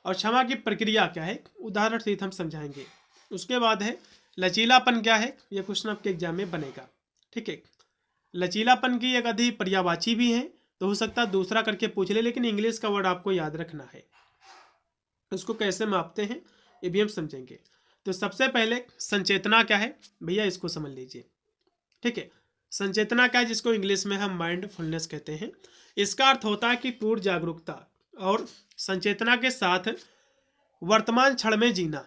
और क्षमा की प्रक्रिया क्या है, उदाहरण सहित हम समझाएंगे। उसके बाद है लचीलापन क्या है, यह क्वेश्चन आपके एग्जाम में बनेगा। ठीक है, लचीलापन की एक अधिक पर्यायवाची भी है, तो हो सकता है दूसरा करके पूछ ले, लेकिन इंग्लिश का वर्ड आपको याद रखना है। उसको कैसे मापते हैं ये भी हम समझेंगे। तो सबसे पहले संचेतना क्या है भैया, इसको समझ लीजिए। ठीक है, संचेतना क्या है, जिसको इंग्लिश में हम माइंडफुलनेस कहते हैं। इसका अर्थ होता है कि पूर्ण जागरूकता और संचेतना के साथ वर्तमान क्षण में जीना।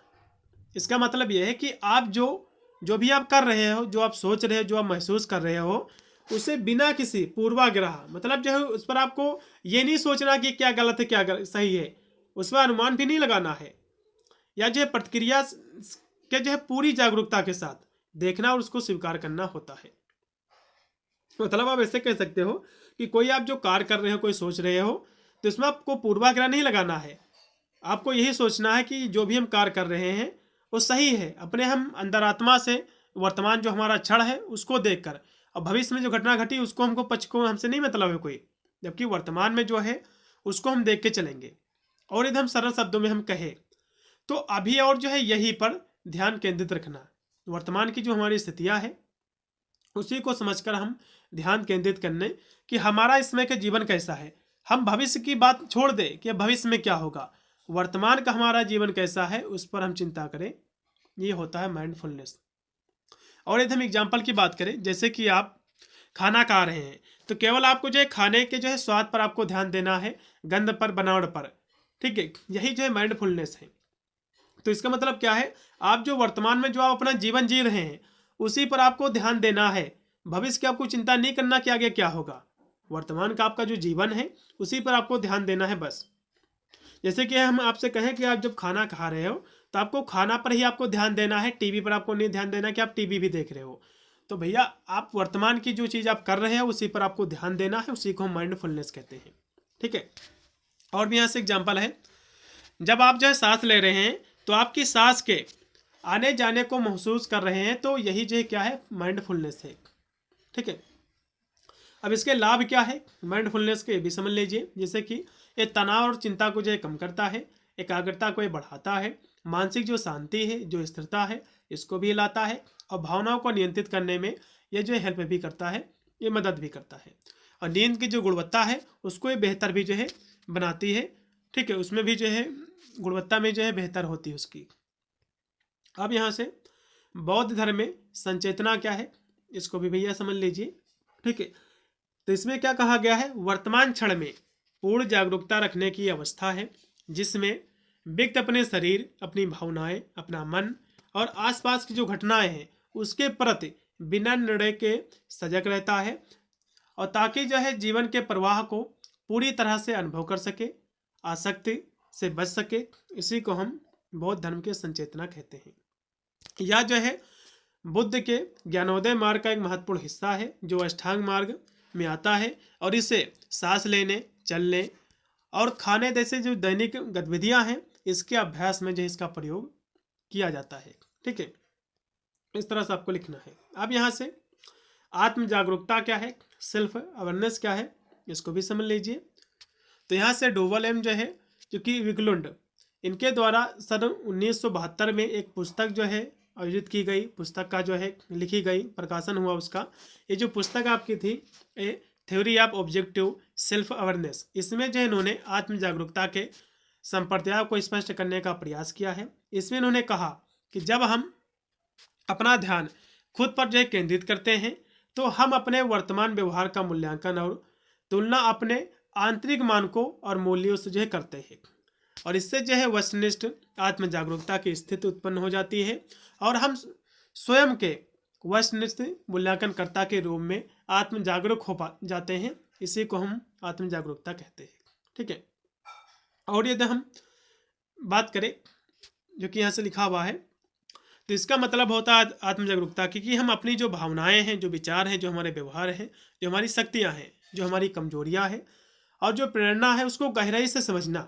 इसका मतलब यह है कि आप जो भी आप कर रहे हो, जो आप सोच रहे हो, जो आप महसूस कर रहे हो, उसे बिना किसी पूर्वाग्रह, मतलब जो है उस पर आपको ये नहीं सोचना कि क्या गलत है क्या सही है, उस पर अनुमान भी नहीं लगाना है, या जो है प्रतिक्रिया के जो है पूरी जागरूकता के साथ देखना और उसको स्वीकार करना होता है। मतलब आप ऐसे कह सकते हो कि कोई आप जो कार्य कर रहे हो, कोई सोच रहे हो, तो इसमें आपको पूर्वाग्रह नहीं लगाना है। आपको यही सोचना है कि जो भी हम कार्य कर रहे हैं वो सही है, अपने हम अंतरात्मा से वर्तमान जो हमारा क्षण है उसको देखकर, और भविष्य में जो घटना घटी उसको हमसे नहीं मतलब है कोई, जबकि वर्तमान में जो है उसको हम देख के चलेंगे। और यदि हम सरल शब्दों में हम कहें तो अभी और जो है यहीं पर ध्यान केंद्रित रखना, वर्तमान की जो हमारी स्थितियां है उसी को समझकर हम ध्यान केंद्रित करने कि हमारा इस समय का जीवन कैसा है। हम भविष्य की बात छोड़ दें कि भविष्य में क्या होगा, वर्तमान का हमारा जीवन कैसा है उस पर हम चिंता करें, ये होता है माइंडफुलनेस। और यदि हम एग्जाम्पल की बात करें, जैसे कि आप खाना खा रहे हैं, तो केवल आपको जो है खाने के जो है स्वाद पर आपको ध्यान देना है, गंध पर, बनावट पर। ठीक है, यही जो है माइंडफुलनेस है। तो इसका मतलब क्या है, आप जो वर्तमान में जो आप अपना जीवन जी रहे हैं उसी पर आपको ध्यान देना है, भविष्य की आपको चिंता नहीं करना कि आगे क्या होगा। वर्तमान का आपका जो जीवन है उसी पर आपको ध्यान देना है बस। जैसे कि हम आपसे कहें कि आप जब खाना खा रहे हो तो आपको खाना पर ही आपको ध्यान देना है, टीवी पर आपको नहीं ध्यान देना कि आप टीवी भी देख रहे हो। तो भैया आप वर्तमान की जो चीज़ आप कर रहे हो उसी पर आपको ध्यान देना है, उसी को हम माइंडफुलनेस कहते हैं। ठीक है, और भी यहाँ से एग्जाम्पल है, जब आप जो है सांस ले रहे हैं तो आपकी सांस के आने जाने को महसूस कर रहे हैं, तो यही जो है क्या है, माइंडफुलनेस है। ठीक है, अब इसके लाभ क्या है माइंडफुलनेस के, भी समझ लीजिए। जैसे कि ये तनाव और चिंता को जो है कम करता है, एकाग्रता को ये बढ़ाता है, मानसिक जो शांति है, जो स्थिरता है, इसको भी लाता है, और भावनाओं को नियंत्रित करने में ये जो है हेल्प भी करता है, ये मदद भी करता है। और नींद की जो गुणवत्ता है उसको ये बेहतर भी जो है बनाती है, ठीक है, उसमें भी जो है गुणवत्ता में जो है बेहतर होती है उसकी। अब यहाँ से बौद्ध धर्म में संचेतना क्या है, इसको भी भैया समझ लीजिए, ठीक है। तो इसमें क्या कहा गया है, वर्तमान क्षण में पूर्ण जागरूकता रखने की अवस्था है जिसमें व्यक्ति अपने शरीर, अपनी भावनाएं, अपना मन और आसपास की जो घटनाएं हैं उसके प्रति बिना निर्णय के सजग रहता है, और ताकि जो है जीवन के प्रवाह को पूरी तरह से अनुभव कर सके, आसक्ति से बच सके। इसी को हम बौद्ध धर्म के संचेतना कहते हैं। यह जो है बुद्ध के ज्ञानोदय मार्ग का एक महत्वपूर्ण हिस्सा है जो अष्टांग मार्ग में आता है, और इसे सांस लेने, चलने और खाने जैसे जो दैनिक गतिविधियां हैं इसके अभ्यास में जो है इसका प्रयोग किया जाता है, ठीक है। इस तरह से आपको लिखना है। अब यहाँ से आत्म जागरूकता क्या है, सेल्फ अवेयरनेस क्या है, इसको भी समझ लीजिए। तो यहाँ से डोवल एम जो है, जो कि विगलुंड, इनके द्वारा सन 1972 में एक पुस्तक जो है आयोजित की गई, पुस्तक का जो है लिखी गई, प्रकाशन हुआ उसका। ये जो पुस्तक आपकी थी ए theory of objective self awareness, इसमें जो इन्होंने आत्म जागरूकता के संप्रदाय को स्पष्ट करने का प्रयास किया है। इसमें इन्होंने कहा कि जब हम अपना ध्यान खुद पर जो है केंद्रित करते हैं तो हम अपने वर्तमान व्यवहार का मूल्यांकन और तुलना अपने आंतरिक मानकों और मूल्यों से जो है करते हैं, और इससे जो है वस्तुनिष्ठ आत्म जागरूकता की स्थिति उत्पन्न हो जाती है, और हम स्वयं के वस्तुनिष्ठ मूल्यांकनकर्ता के रूप में आत्म जागरूक हो जाते हैं। इसी को हम आत्म जागरूकता कहते हैं, ठीक है। और यदि हम बात करें जो कि यहाँ से लिखा हुआ है, तो इसका मतलब होता है आत्म जागरूकता की हम अपनी जो भावनाएं हैं, जो विचार हैं, जो हमारे व्यवहार हैं, जो हमारी शक्तियां हैं, जो हमारी कमजोरियां हैं और जो प्रेरणा है उसको गहराई से समझना,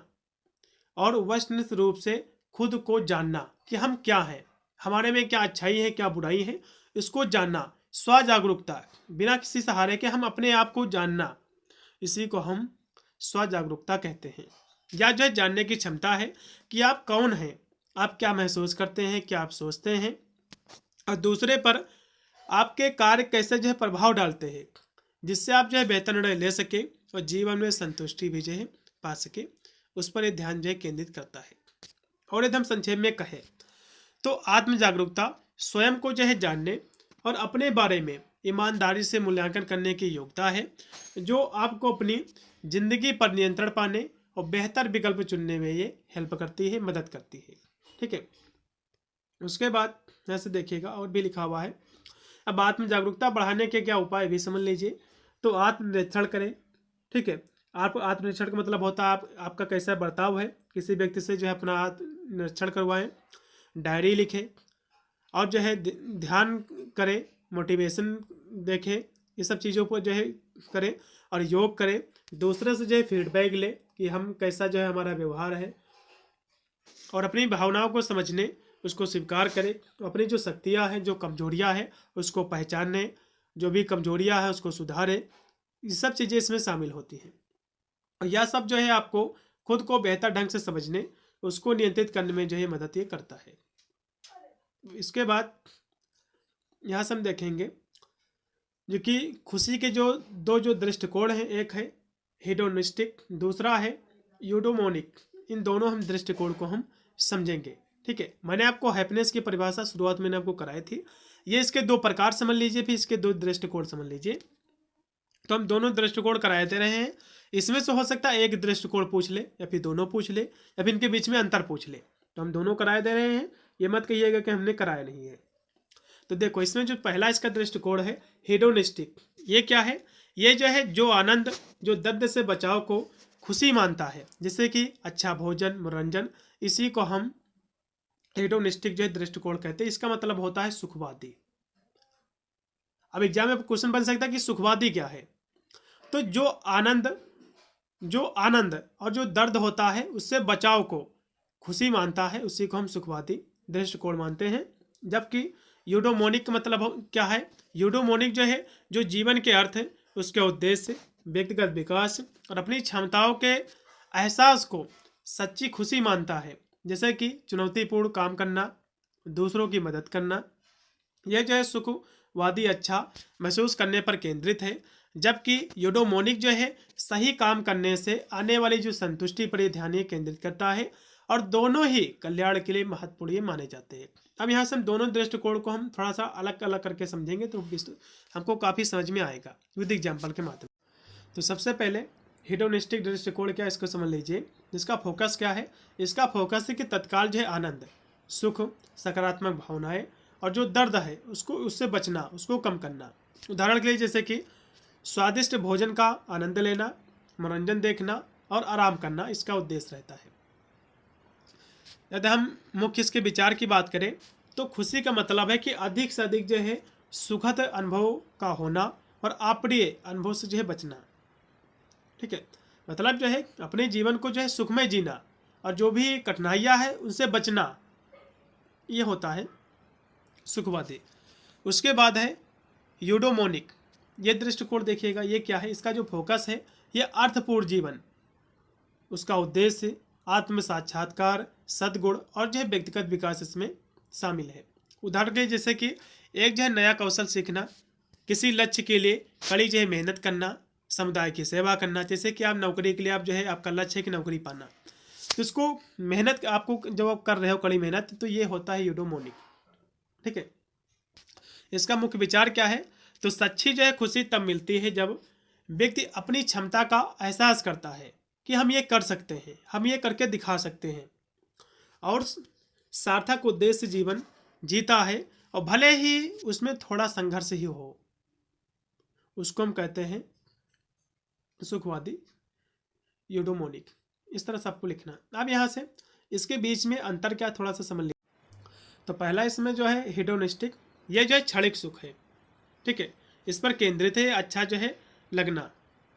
और वस्तुनिष्ठ रूप से खुद को जानना कि हम क्या हैं, हमारे में क्या अच्छाई है, क्या बुराई है, इसको जानना। स्व जागरूकता, बिना किसी सहारे के हम अपने आप को जानना, इसी को हम स्व जागरूकता कहते हैं। या जो है जानने की क्षमता है कि आप कौन हैं, आप क्या महसूस करते हैं, क्या आप सोचते हैं, और दूसरे पर आपके कार्य कैसे जो है प्रभाव डालते हैं, जिससे आप जो है बेहतर निर्णय ले सके और जीवन में संतुष्टि भी जो है पा सके, उस पर ये ध्यान जो है केंद्रित करता है। और यदि हम संक्षेप में कहें तो आत्म जागरूकता स्वयं को जो है जानने और अपने बारे में ईमानदारी से मूल्यांकन करने की योग्यता है, जो आपको अपनी जिंदगी पर नियंत्रण पाने और बेहतर विकल्प चुनने में ये हेल्प करती है, मदद करती है, ठीक है। उसके बाद ऐसे देखिएगा और भी लिखा हुआ है। अब आत्म जागरूकता बढ़ाने के क्या उपाय भी समझ लीजिए। तो आत्मनिरीक्षण करें, ठीक है। आप आत्मनिरीक्षण का मतलब होता है आपका कैसा बर्ताव है, किसी व्यक्ति से जो है अपना आत्मनिरीक्षण करवाएं, डायरी लिखें, और जो है ध्यान करें, मोटिवेशन देखें, ये सब चीज़ों पर जो है करें, और योग करें, दूसरे से जो है फीडबैक ले कि हम कैसा जो है हमारा व्यवहार है, और अपनी भावनाओं को समझने, उसको स्वीकार करें, तो अपनी जो शक्तियाँ हैं, जो कमजोरियाँ हैं उसको पहचानने, जो भी कमजोरियाँ हैं उसको सुधारें, ये सब चीज़ें इसमें शामिल होती हैं। और यह सब जो है आपको खुद को बेहतर ढंग से समझने, उसको नियंत्रित करने में जो है मदद ये करता है। इसके बाद यहाँ से हम देखेंगे जो कि खुशी के जो दो दृष्टिकोण हैं, एक है हेडोनिस्टिक, दूसरा है यूडोमोनिक। इन दोनों हम दृष्टिकोण को हम समझेंगे, ठीक है। मैंने आपको हैप्पीनेस की परिभाषा शुरुआत में आपको कराई थी, ये इसके दो प्रकार समझ लीजिए, फिर इसके दो दृष्टिकोण समझ लीजिए। तो हम दोनों दृष्टिकोण कराए दे रहे हैं, इसमें से हो सकता है एक दृष्टिकोण पूछ ले, या फिर दोनों पूछ ले, या फिर इनके बीच में अंतर पूछ ले। तो हम दोनों कराए दे रहे हैं, ये मत कहिएगा कि हमने कराया नहीं है। तो देखो इसमें जो पहला इसका दृष्टिकोण है हेडोनिस्टिक, ये क्या है, ये जो है जो आनंद, जो दर्द से बचाव को खुशी मानता है, जैसे कि अच्छा भोजन, मनोरंजन, इसी को हम हेडोनिस्टिक जो है दृष्टिकोण कहते हैं। इसका मतलब होता है सुखवादी। अब एग्जाम में क्वेश्चन बन सकता है कि सुखवादी क्या है। तो जो आनंद और जो दर्द होता है उससे बचाव को खुशी मानता है, उसी को हम सुखवादी दृष्टिकोण मानते हैं। जबकि यूडोमोनिक का मतलब क्या है, यूडोमोनिक जो है जो जीवन के अर्थ है उसके उद्देश्य, व्यक्तिगत विकास और अपनी क्षमताओं के एहसास को सच्ची खुशी मानता है, जैसे कि चुनौतीपूर्ण काम करना, दूसरों की मदद करना। यह जो है सुखवादी अच्छा महसूस करने पर केंद्रित है, जबकि यूडोमोनिक जो है सही काम करने से आने वाली जो संतुष्टि पर ये ध्यान केंद्रित करता है, और दोनों ही कल्याण के लिए महत्वपूर्ण ये माने जाते हैं। अब यहाँ से हम दोनों दृष्टिकोण को हम थोड़ा सा अलग अलग करके समझेंगे तो हमको काफ़ी समझ में आएगा विद एग्जाम्पल के माध्यम। तो सबसे पहले हेडोनिस्टिक दृष्टिकोण क्या है, इसको समझ लीजिए। जिसका फोकस क्या है, इसका फोकस है कि तत्काल जो है आनंद, सुख, सकारात्मक भावनाएं और जो दर्द है उसको उससे बचना, उसको कम करना। उदाहरण के लिए जैसे कि स्वादिष्ट भोजन का आनंद लेना, मनोरंजन देखना और आराम करना इसका उद्देश्य रहता है। यदि हम मुख्य इसके विचार की बात करें तो खुशी का मतलब है कि अधिक से अधिक जो है सुखद अनुभव का होना और अप्रिय अनुभव से जो है बचना। ठीक है, मतलब जो है अपने जीवन को जो है सुखमय जीना और जो भी कठिनाइयाँ है उनसे बचना, ये होता है सुखवादी। उसके बाद है यूडोमोनिक। ये दृष्टिकोण देखिएगा, ये क्या है, इसका जो फोकस है ये अर्थपूर्ण जीवन, उसका उद्देश्य आत्म साक्षात्कार, सद्गुण और जो है व्यक्तिगत विकास इसमें शामिल है। उदाहरण के लिए जैसे कि एक जो है नया कौशल सीखना, किसी लक्ष्य के लिए कड़ी जो है मेहनत करना, समुदाय की सेवा करना। जैसे कि आप नौकरी के लिए आप जो है आपका लक्ष्य है कि नौकरी पाना, तो इसको मेहनत आपको जब आप कर रहे हो कड़ी मेहनत, तो ये होता है यूडोमोनिक। ठीक है, इसका मुख्य विचार क्या है, तो सच्ची जो है खुशी तब मिलती है जब व्यक्ति अपनी क्षमता का एहसास करता है कि हम ये कर सकते हैं, हम ये करके दिखा सकते हैं और सार्थक उद्देश्य जीवन जीता है, और भले ही उसमें थोड़ा संघर्ष ही हो, उसको हम कहते हैं सुखवादी यूडोमोनिक। इस तरह सबको लिखना। अब यहाँ से इसके बीच में अंतर क्या थोड़ा सा समझ लीजिए। तो पहला इसमें जो है हेडोनिस्टिक, ये जो है क्षणिक सुख है। ठीक है, इस पर केंद्रित है, अच्छा जो है लगना,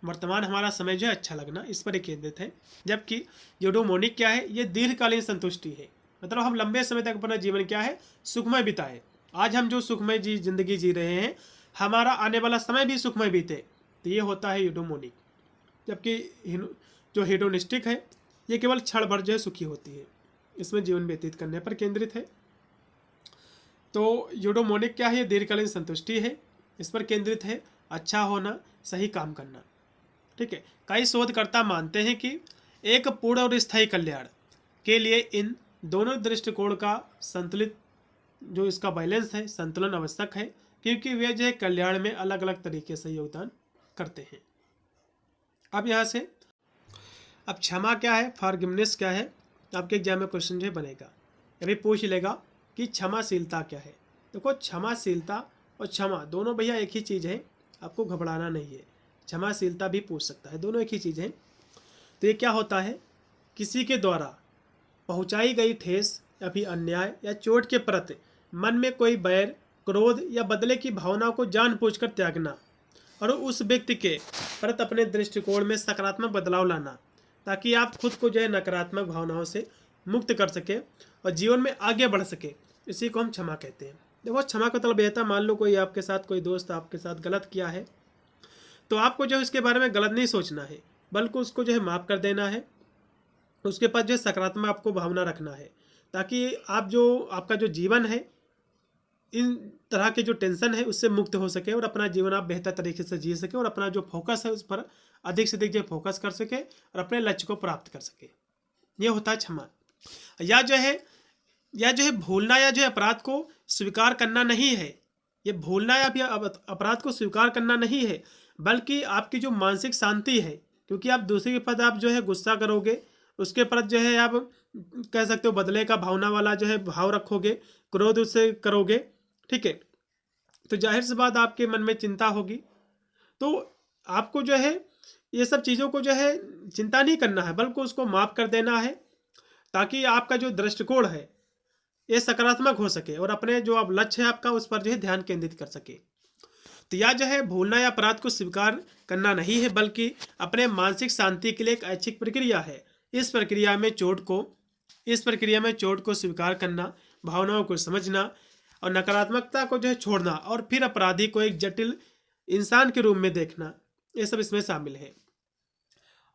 वर्तमान हमारा समय जो है अच्छा लगना, इस पर केंद्रित है। जबकि यूडोमोनिक क्या है, ये दीर्घकालीन संतुष्टि है, मतलब हम लंबे समय तक अपना जीवन क्या है सुखमय बिताए। आज हम जो सुखमय जिंदगी जी रहे हैं, हमारा आने वाला समय भी सुखमय बीते, तो ये होता है यूडोमोनिक। जबकि जो हेडोनिस्टिक है ये केवल क्षण भर जो है सुखी होती है, इसमें जीवन व्यतीत करने पर केंद्रित है। तो यूडोमोनिक क्या है, ये दीर्घकालीन संतुष्टि है, इस पर केंद्रित है, अच्छा होना, सही काम करना। ठीक है, कई शोधकर्ता मानते हैं कि एक पूर्ण और स्थायी कल्याण के लिए इन दोनों दृष्टिकोण का संतुलित जो इसका बैलेंस है, संतुलन आवश्यक है, क्योंकि वे जो है कल्याण में अलग अलग तरीके से योगदान करते हैं। अब यहाँ से अब क्षमा क्या है, फॉरगिवनेस क्या है, आपके एग्जाम में क्वेश्चन जो है बनेगा, अभी पूछ लेगा कि क्षमाशीलता क्या है। देखो क्षमाशीलता और क्षमा दोनों भैया एक ही चीज़ है, आपको घबराना नहीं है। क्षमाशीलता भी पूछ सकता है, दोनों एक ही चीज़ है। तो ये क्या होता है, किसी के द्वारा पहुंचाई गई ठेस या फिर अन्याय या चोट के प्रति मन में कोई बैर, क्रोध या बदले की भावनाओं को जानबूझकर त्यागना और उस व्यक्ति के प्रति अपने दृष्टिकोण में सकारात्मक बदलाव लाना, ताकि आप खुद को जो है नकारात्मक भावनाओं से मुक्त कर सके और जीवन में आगे बढ़ सके। इसी को हम क्षमा कहते हैं। देखो क्षमा का मतलब यह था, मान लो कोई आपके साथ, कोई दोस्त आपके साथ गलत किया है, तो आपको जो इसके बारे में गलत नहीं सोचना है, बल्कि उसको जो है माफ़ कर देना है, उसके पास जो है सकारात्मक आपको भावना रखना है, ताकि आप जो आपका जो जीवन है इन तरह के जो टेंशन है उससे मुक्त हो सके और अपना जीवन आप बेहतर तरीके से जी सके और अपना जो फोकस है उस पर अधिक से अधिक जो फोकस कर सके और अपने लक्ष्य को प्राप्त कर सके। ये होता है क्षमा। या जो है भूलना या जो है अपराध को स्वीकार करना नहीं है, ये भूलना या फिर अपराध को स्वीकार करना नहीं है, बल्कि आपकी जो मानसिक शांति है, क्योंकि आप दूसरे के प्रति आप जो है गुस्सा करोगे, उसके प्रति जो है आप कह सकते हो बदले का भावना वाला जो है भाव रखोगे, क्रोध उससे करोगे। ठीक है, तो जाहिर सी बात आपके मन में चिंता होगी, तो आपको जो है ये सब चीज़ों को जो है चिंता नहीं करना है, बल्कि उसको माफ़ कर देना है, ताकि आपका जो दृष्टिकोण है ये सकारात्मक हो सके और अपने जो अब लक्ष्य है आपका उस पर जो है ध्यान केंद्रित कर सके। तो यह जो है भूलना या अपराध को स्वीकार करना नहीं है, बल्कि अपने मानसिक शांति के लिए एक ऐच्छिक प्रक्रिया है। इस प्रक्रिया में चोट को स्वीकार करना, भावनाओं को समझना और नकारात्मकता को जो है छोड़ना, और फिर अपराधी को एक जटिल इंसान के रूप में देखना, ये सब इसमें शामिल है।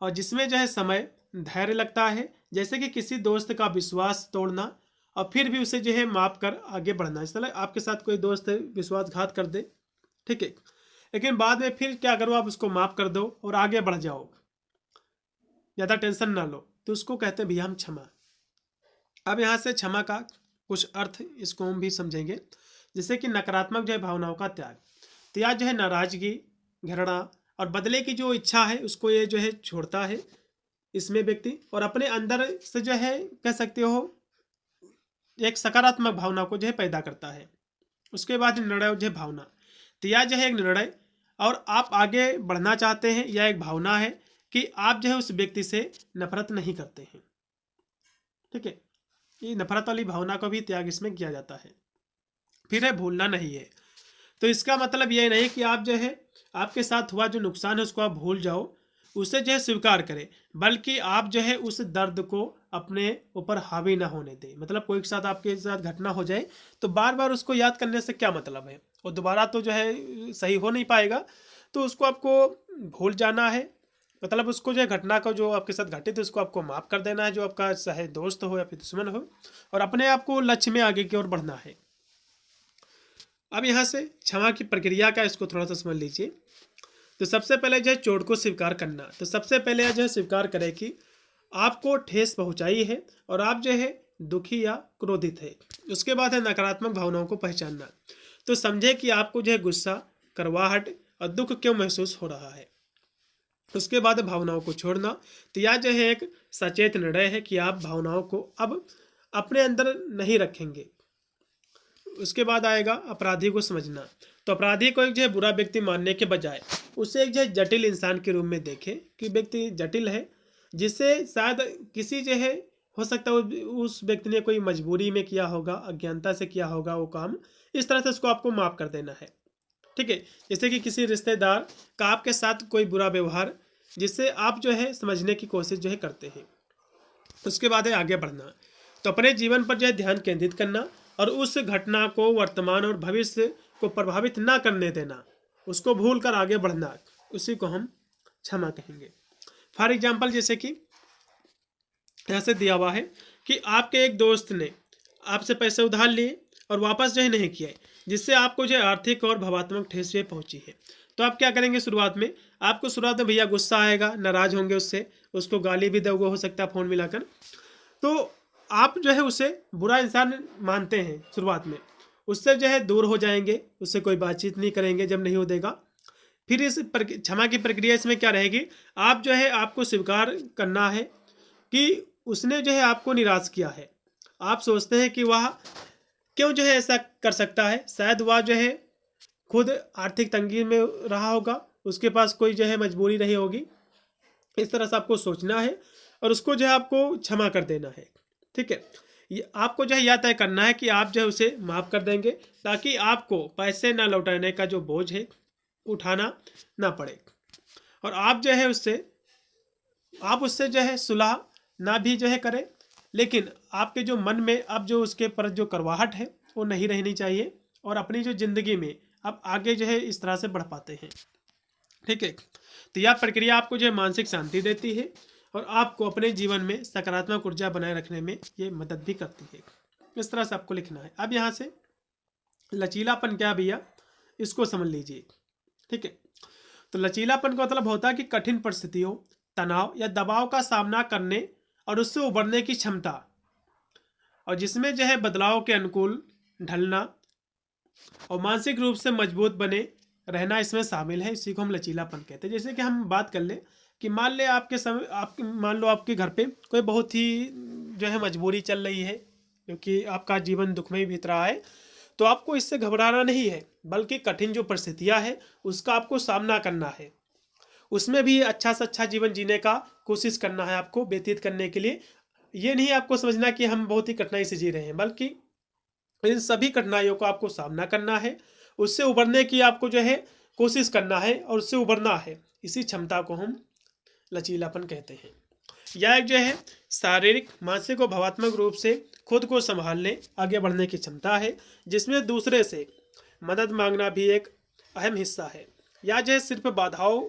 और जिसमें जो है समय, धैर्य लगता है, जैसे कि किसी दोस्त का विश्वास तोड़ना और फिर भी उसे जो है माफ कर आगे बढ़ना। इस तरह आपके साथ कोई दोस्त विश्वासघात कर दे, ठीक है, लेकिन बाद में फिर क्या करो, आप उसको माफ कर दो और आगे बढ़ जाओ, ज़्यादा टेंशन ना लो, तो उसको कहते हैं भैया हम क्षमा। अब यहाँ से क्षमा का कुछ अर्थ इसको हम भी समझेंगे, जैसे कि नकारात्मक जो है भावनाओं का त्याग। त्याग जो है नाराजगी, घृणा और बदले की जो इच्छा है उसको ये जो है छोड़ता है इसमें व्यक्ति, और अपने अंदर से जो है कह सकते हो एक सकारात्मक भावना को जो है पैदा करता है। उसके बाद निर्णय जो है भावना, त्याग जो है एक निर्णय और आप आगे बढ़ना चाहते हैं, या एक भावना है कि आप जो है उस व्यक्ति से नफरत नहीं करते हैं, ठीक है, ये नफरत वाली भावना को भी त्याग इसमें किया जाता है। फिर है भूलना नहीं है, तो इसका मतलब ये नहीं कि आप जो है आपके साथ हुआ जो नुकसान है उसको आप भूल जाओ, उसे जो है स्वीकार करें, बल्कि आप जो है उस दर्द को अपने ऊपर हावी ना होने दें। मतलब कोई के साथ आपके साथ घटना हो जाए तो बार बार उसको याद करने से क्या मतलब है, और दोबारा तो जो है सही हो नहीं पाएगा, तो उसको आपको भूल जाना है। मतलब उसको जो है घटना को जो आपके साथ घटित है उसको आपको माफ़ कर देना है, जो आपका चाहे दोस्त हो या फिर दुश्मन हो, और अपने आप को लक्ष्य में आगे की ओर बढ़ना है। अब यहाँ से क्षमा की प्रक्रिया का इसको थोड़ा सा समझ लीजिए। तो सबसे पहले जो है चोट को स्वीकार करना, तो सबसे पहले जो है स्वीकार करें कि आपको ठेस पहुंचाई है और आप जो है दुखी या क्रोधित है। उसके बाद है नकारात्मक भावनाओं को पहचानना, तो समझे कि आपको जो है गुस्सा, करवाहट और दुख क्यों महसूस हो रहा है। उसके बाद भावनाओं को छोड़ना, तो यह जो है एक सचेत निर्णय है कि आप भावनाओं को अब अपने अंदर नहीं रखेंगे। उसके बाद आएगा अपराधी को समझना, तो अपराधी को एक जो है बुरा व्यक्ति मानने के बजाय उसे एक जो है जटिल इंसान के रूप में देखें कि व्यक्ति जटिल है, जिससे शायद किसी जो है हो सकता है उस व्यक्ति ने कोई मजबूरी में किया होगा, अज्ञानता से किया होगा वो काम, इस तरह से उसको आपको माफ़ कर देना है, ठीक है। जैसे कि किसी रिश्तेदार का आपके साथ कोई बुरा व्यवहार, जिससे आप जो है समझने की कोशिश जो है करते हैं। उसके बाद है आगे बढ़ना, तो अपने जीवन पर जो है ध्यान केंद्रित करना और उस घटना को वर्तमान और भविष्य को प्रभावित ना करने देना, उसको भूल कर आगे बढ़ना, उसी को हम क्षमा कहेंगे। फॉर एग्जाम्पल, जैसे कि यहाँ से दिया हुआ है कि आपके एक दोस्त ने आपसे पैसे उधार लिए और वापस जो है नहीं किए, जिससे आपको जो है आर्थिक और भावात्मक ठेस जो पहुँची है। तो आप क्या करेंगे, शुरुआत में आपको भैया गुस्सा आएगा, नाराज होंगे उससे, उसको गाली भी दोगे हो सकता है फ़ोन मिलाकर, तो आप जो है उसे बुरा इंसान मानते हैं शुरुआत में, उससे जो है दूर हो जाएंगे, उससे कोई बातचीत नहीं करेंगे जब नहीं हो देगा। फिर इस क्षमा की प्रक्रिया इसमें क्या रहेगी, आप जो है आपको स्वीकार करना है कि उसने जो है आपको निराश किया है। आप सोचते हैं कि वह क्यों जो है ऐसा कर सकता है, शायद वह जो है खुद आर्थिक तंगी में रहा होगा, उसके पास कोई जो है मजबूरी रही होगी, इस तरह से आपको सोचना है और उसको जो है आपको क्षमा कर देना है, ठीक है। ये आपको जो है यह तय करना है कि आप जो है उसे माफ़ कर देंगे, ताकि आपको पैसे ना लौटाने का जो बोझ है उठाना ना पड़े, और आप जो है उससे जो है सुलह ना भी जो है करें, लेकिन आपके जो मन में अब जो उसके पर जो करवाहट है वो नहीं रहनी चाहिए, और अपनी जो ज़िंदगी में आप आगे जो है इस तरह से बढ़ पाते हैं, ठीक है। तो यह प्रक्रिया आपको जो है मानसिक शांति देती है और आपको अपने जीवन में सकारात्मक ऊर्जा बनाए रखने में ये मदद भी करती है। इस तरह से आपको लिखना है। अब यहाँ से लचीलापन क्या भैया, इसको समझ लीजिए, ठीक है। तो लचीलापन का मतलब होता है कि कठिन परिस्थितियों, तनाव या दबाव का सामना करने और उससे उबरने की क्षमता, और जिसमें जो है बदलाव के अनुकूल ढलना और मानसिक रूप से मजबूत बने रहना इसमें शामिल है। इसी को हम लचीलापन कहते हैं। जैसे कि हम बात कर ले कि मान लो आपके घर पे कोई बहुत ही जो है मजबूरी चल रही है, क्योंकि आपका जीवन दुखमय बीत रहा है, तो आपको इससे घबराना नहीं है, बल्कि कठिन जो परिस्थितियां है उसका आपको सामना करना है, उसमें भी अच्छा से अच्छा जीवन जीने का कोशिश करना है आपको व्यतीत करने के लिए। ये नहीं आपको समझना कि हम बहुत ही कठिनाई से जी रहे हैं, बल्कि इन सभी कठिनाइयों को आपको सामना करना है, उससे उबरने की आपको जो है कोशिश करना है और उससे उबरना है। इसी क्षमता को हम लचीलापन कहते हैं। यह एक जो है शारीरिक, मानसिक और भावात्मक रूप से खुद को संभालने, आगे बढ़ने की क्षमता है, जिसमें दूसरे से मदद मांगना भी एक अहम हिस्सा है। यह जो है सिर्फ बाधाओं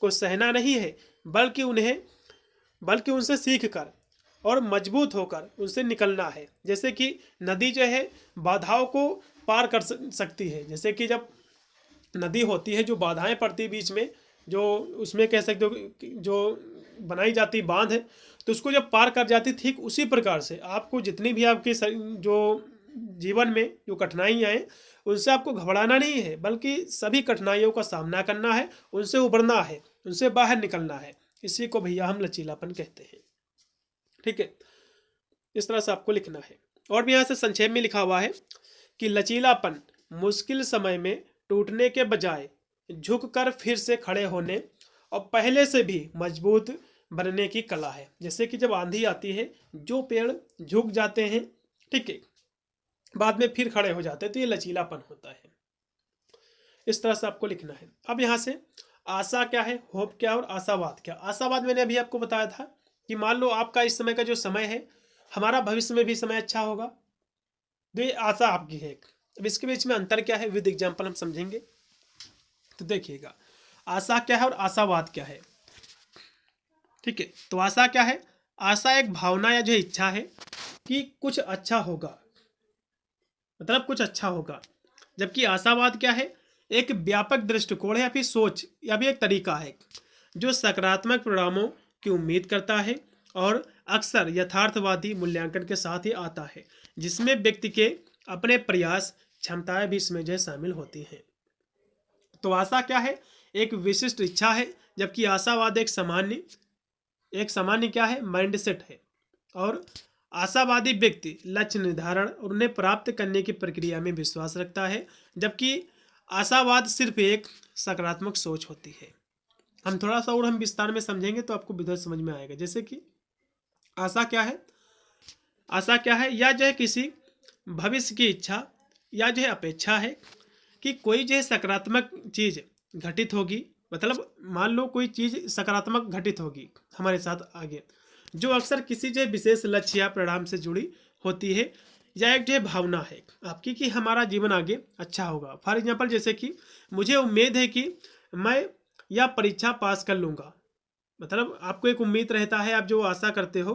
को सहना नहीं है, बल्कि उनसे सीख कर और मजबूत होकर उनसे निकलना है। जैसे कि नदी जो है बाधाओं को पार कर सकती है। जैसे कि जब नदी होती है, जो बाधाएं पड़ती बीच में, जो उसमें कह सकते हो जो बनाई जाती बांध है, तो उसको जब पार कर जाती, ठीक उसी प्रकार से आपको जितनी भी आपके जो जीवन में जो कठिनाइयाँ हैं, उनसे आपको घबराना नहीं है, बल्कि सभी कठिनाइयों का सामना करना है, उनसे उबरना है, उनसे बाहर निकलना है। इसी को भैया हम लचीलापन कहते हैं। ठीक है, इस तरह से आपको लिखना है। और भी यहाँ से संक्षेप में लिखा हुआ है कि लचीलापन मुश्किल समय में टूटने के बजाय झुककर फिर से खड़े होने और पहले से भी मजबूत बनने की कला है। जैसे कि जब आंधी आती है, जो पेड़ झुक जाते हैं, ठीक है, बाद में फिर खड़े हो जाते हैं, तो ये लचीलापन होता है। इस तरह से आपको लिखना है। अब यहाँ से आशा क्या है, होप क्या और आशावाद क्या। आशावाद मैंने अभी आपको बताया था कि मान लो आपका इस समय का जो समय है, हमारा भविष्य में भी समय अच्छा होगा, तो ये आशा आपकी है। अब इसके बीच में अंतर क्या है, विद एग्जाम्पल हम समझेंगे। तो देखिएगा, आशा क्या है और आशावाद क्या है। ठीक है, तो आशा क्या है, आशा एक भावना या जो इच्छा है कि कुछ अच्छा होगा, मतलब कुछ अच्छा होगा। जबकि आशावाद क्या है, एक व्यापक दृष्टिकोण है या फिर सोच या भी एक तरीका है जो सकारात्मक परिणामों की उम्मीद करता है और अक्सर यथार्थवादी मूल्यांकन के साथ ही आता है, जिसमें व्यक्ति के अपने प्रयास क्षमताएं भी इसमें जो शामिल होती हैं। तो आशा क्या है, एक विशिष्ट इच्छा है, जबकि आशावाद एक सामान्य क्या है, माइंडसेट है। और आशावादी व्यक्ति लक्ष्य निर्धारण और उन्हें प्राप्त करने की प्रक्रिया में विश्वास रखता है, जबकि आशावाद सिर्फ एक सकारात्मक सोच होती है। हम थोड़ा सा और हम विस्तार में समझेंगे तो आपको विधर समझ में आएगा। जैसे कि आशा क्या है, या जो है किसी भविष्य की इच्छा या जो है अपेक्षा है कि कोई जो है सकारात्मक चीज घटित होगी। मतलब मान लो कोई चीज सकारात्मक घटित होगी हमारे साथ आगे, जो अक्सर किसी जो विशेष लक्ष्य या परिणाम से जुड़ी होती है, या एक जो भावना है आपकी कि हमारा जीवन आगे अच्छा होगा। फॉर एग्जांपल, जैसे कि मुझे उम्मीद है कि मैं यह परीक्षा पास कर लूँगा। मतलब आपको एक उम्मीद रहता है, आप जो आशा करते हो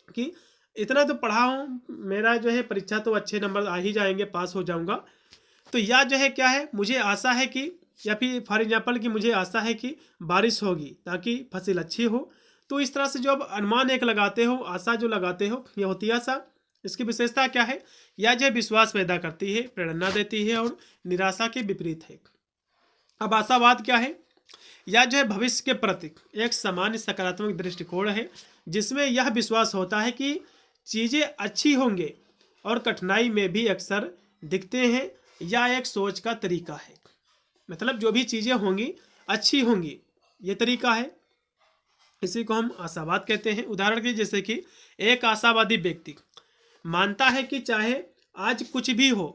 कि इतना तो पढ़ा हूँ, मेरा जो है परीक्षा तो अच्छे नंबर आ ही जाएंगे, पास हो जाऊँगा। तो या जो है क्या है, मुझे आशा है कि, या फिर फॉर एग्जाम्पल कि मुझे आशा है कि बारिश होगी ताकि फसल अच्छी हो। तो इस तरह से जो आप अनुमान एक लगाते हो, आशा जो लगाते हो, यह होती है आशा। इसकी विशेषता क्या है, यह जो विश्वास पैदा करती है, प्रेरणा देती है और निराशा के विपरीत है। अब आशावाद क्या है, यह जो है भविष्य के प्रति एक सामान्य सकारात्मक दृष्टिकोण है, जिसमें यह विश्वास होता है कि चीज़ें अच्छी होंगे और कठिनाई में भी अक्सर दिखते हैं, या एक सोच का तरीका है। मतलब जो भी चीज़ें होंगी अच्छी होंगी, ये तरीका है, इसी को हम आशावाद कहते हैं। उदाहरण के जैसे कि एक आशावादी व्यक्ति मानता है कि चाहे आज कुछ भी हो।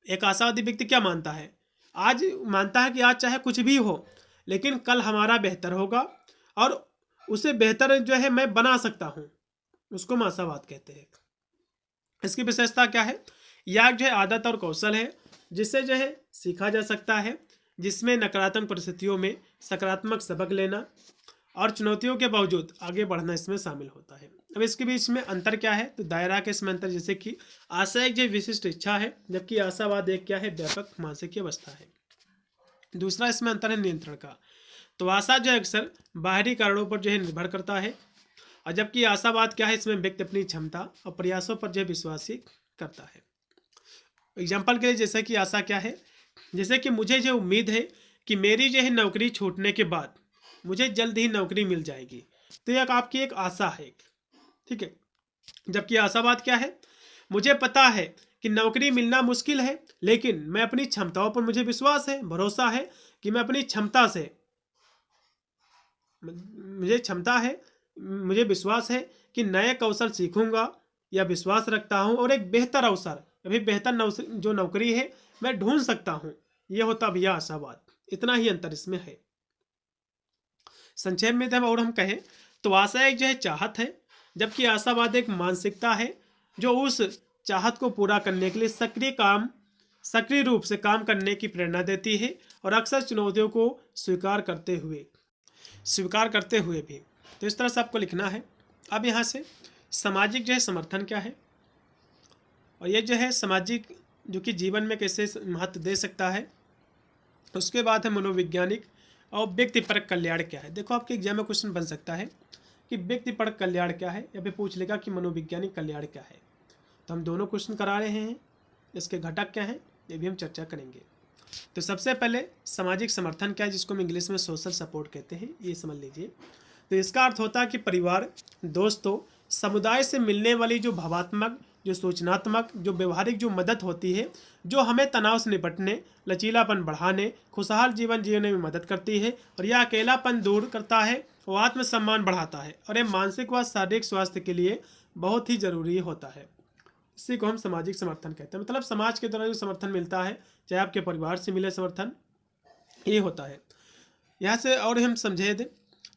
एक आशावादी व्यक्ति क्या मानता है, आज मानता है कि आज चाहे कुछ भी हो, लेकिन कल हमारा बेहतर होगा और उसे बेहतर जो है मैं बना सकता हूँ, उसको हम आशावाद कहते हैं। इसकी विशेषता क्या है, यह जो है आदत और कौशल है जिससे जो है सीखा जा सकता है, जिसमें नकारात्मक परिस्थितियों में सकारात्मक सबक लेना और चुनौतियों के बावजूद आगे बढ़ना इसमें शामिल होता है। अब इसके बीच में अंतर क्या है, तो दायरा के इसमें अंतर, जैसे कि आशा एक जो विशिष्ट इच्छा है, जबकि आशावाद एक क्या है, व्यापक मानसिक अवस्था है। दूसरा इसमें अंतर है नियंत्रण का। तो आशा जो अक्सर बाहरी कारणों पर जो है निर्भर करता है, और जबकि आशावाद क्या है, इसमें व्यक्ति अपनी क्षमता और प्रयासों पर जो है विश्वास करता है। एग्जाम्पल के लिए जैसे कि आशा क्या है, जैसे कि मुझे जो उम्मीद है कि मेरी जो है नौकरी छूटने के बाद मुझे जल्द ही नौकरी मिल जाएगी, तो यह आपकी एक आशा है। ठीक है, जबकि आशावाद क्या है, मुझे पता है कि नौकरी मिलना मुश्किल है, लेकिन मैं अपनी क्षमताओं पर मुझे विश्वास है, भरोसा है कि मैं अपनी क्षमता से, मुझे विश्वास है कि नए कौशल सीखूंगा या विश्वास रखता हूं और एक बेहतर अवसर, अभी बेहतर जो नौकरी है मैं ढूंढ सकता हूं। यह होता भैया आशावाद। इतना ही अंतर इसमें है। संक्षेप में जब और हम कहें तो आशा एक जो है चाहत है, जबकि आशावाद एक मानसिकता है जो उस चाहत को पूरा करने के लिए सक्रिय काम सक्रिय रूप से काम करने की प्रेरणा देती है और अक्सर चुनौतियों को स्वीकार करते हुए भी। तो इस तरह से आपको लिखना है। अब यहाँ से सामाजिक जो है समर्थन क्या है, और ये जो है सामाजिक जो कि जीवन में कैसे महत्व दे सकता है। उसके बाद है मनोवैज्ञानिक और व्यक्तिपरक कल्याण क्या है। देखो आपके एग्जाम में क्वेश्चन बन सकता है कि व्यक्तिपरक कल्याण क्या है, या फिर पूछ लेगा कि मनोवैज्ञानिक कल्याण क्या है। तो हम दोनों क्वेश्चन करा रहे हैं, इसके घटक क्या हैं ये भी हम चर्चा करेंगे। तो सबसे पहले सामाजिक समर्थन क्या है, जिसको हम इंग्लिश में सोशल सपोर्ट कहते हैं, ये समझ लीजिए। तो इसका अर्थ होता है कि परिवार, दोस्तों, समुदाय से मिलने वाली जो भावात्मक, जो सूचनात्मक, जो व्यवहारिक जो मदद होती है, जो हमें तनाव से निपटने, लचीलापन बढ़ाने, खुशहाल जीवन जीने में मदद करती है, और यह अकेलापन दूर करता है और आत्मसम्मान बढ़ाता है, और यह मानसिक व शारीरिक स्वास्थ्य के लिए बहुत ही जरूरी होता है। इसी को हम सामाजिक समर्थन कहते हैं। मतलब समाज के द्वारा जो समर्थन मिलता है, चाहे आपके परिवार से मिले समर्थन, ये होता है। यहाँ से और हम समझे दें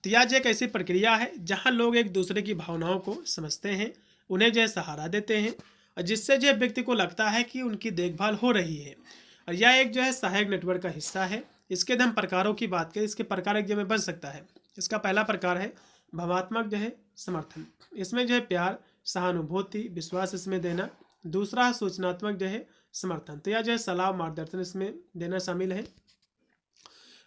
तो यह एक ऐसी प्रक्रिया है जहाँ लोग एक दूसरे की भावनाओं को समझते हैं, उन्हें जो है सहारा देते हैं, और जिससे जो व्यक्ति को लगता है कि उनकी देखभाल हो रही है, और यह एक जो है सहायक नेटवर्क का हिस्सा है। इसके हम प्रकारों की बात करें, इसके प्रकार एक जो में बन सकता है। इसका पहला प्रकार है भावात्मक जो है समर्थन। इसमें जो है प्यार, सहानुभूति, विश्वास इसमें देना। दूसरा है सूचनात्मक जो है समर्थन, तो यह जो है सलाह, मार्गदर्शन इसमें देना शामिल है।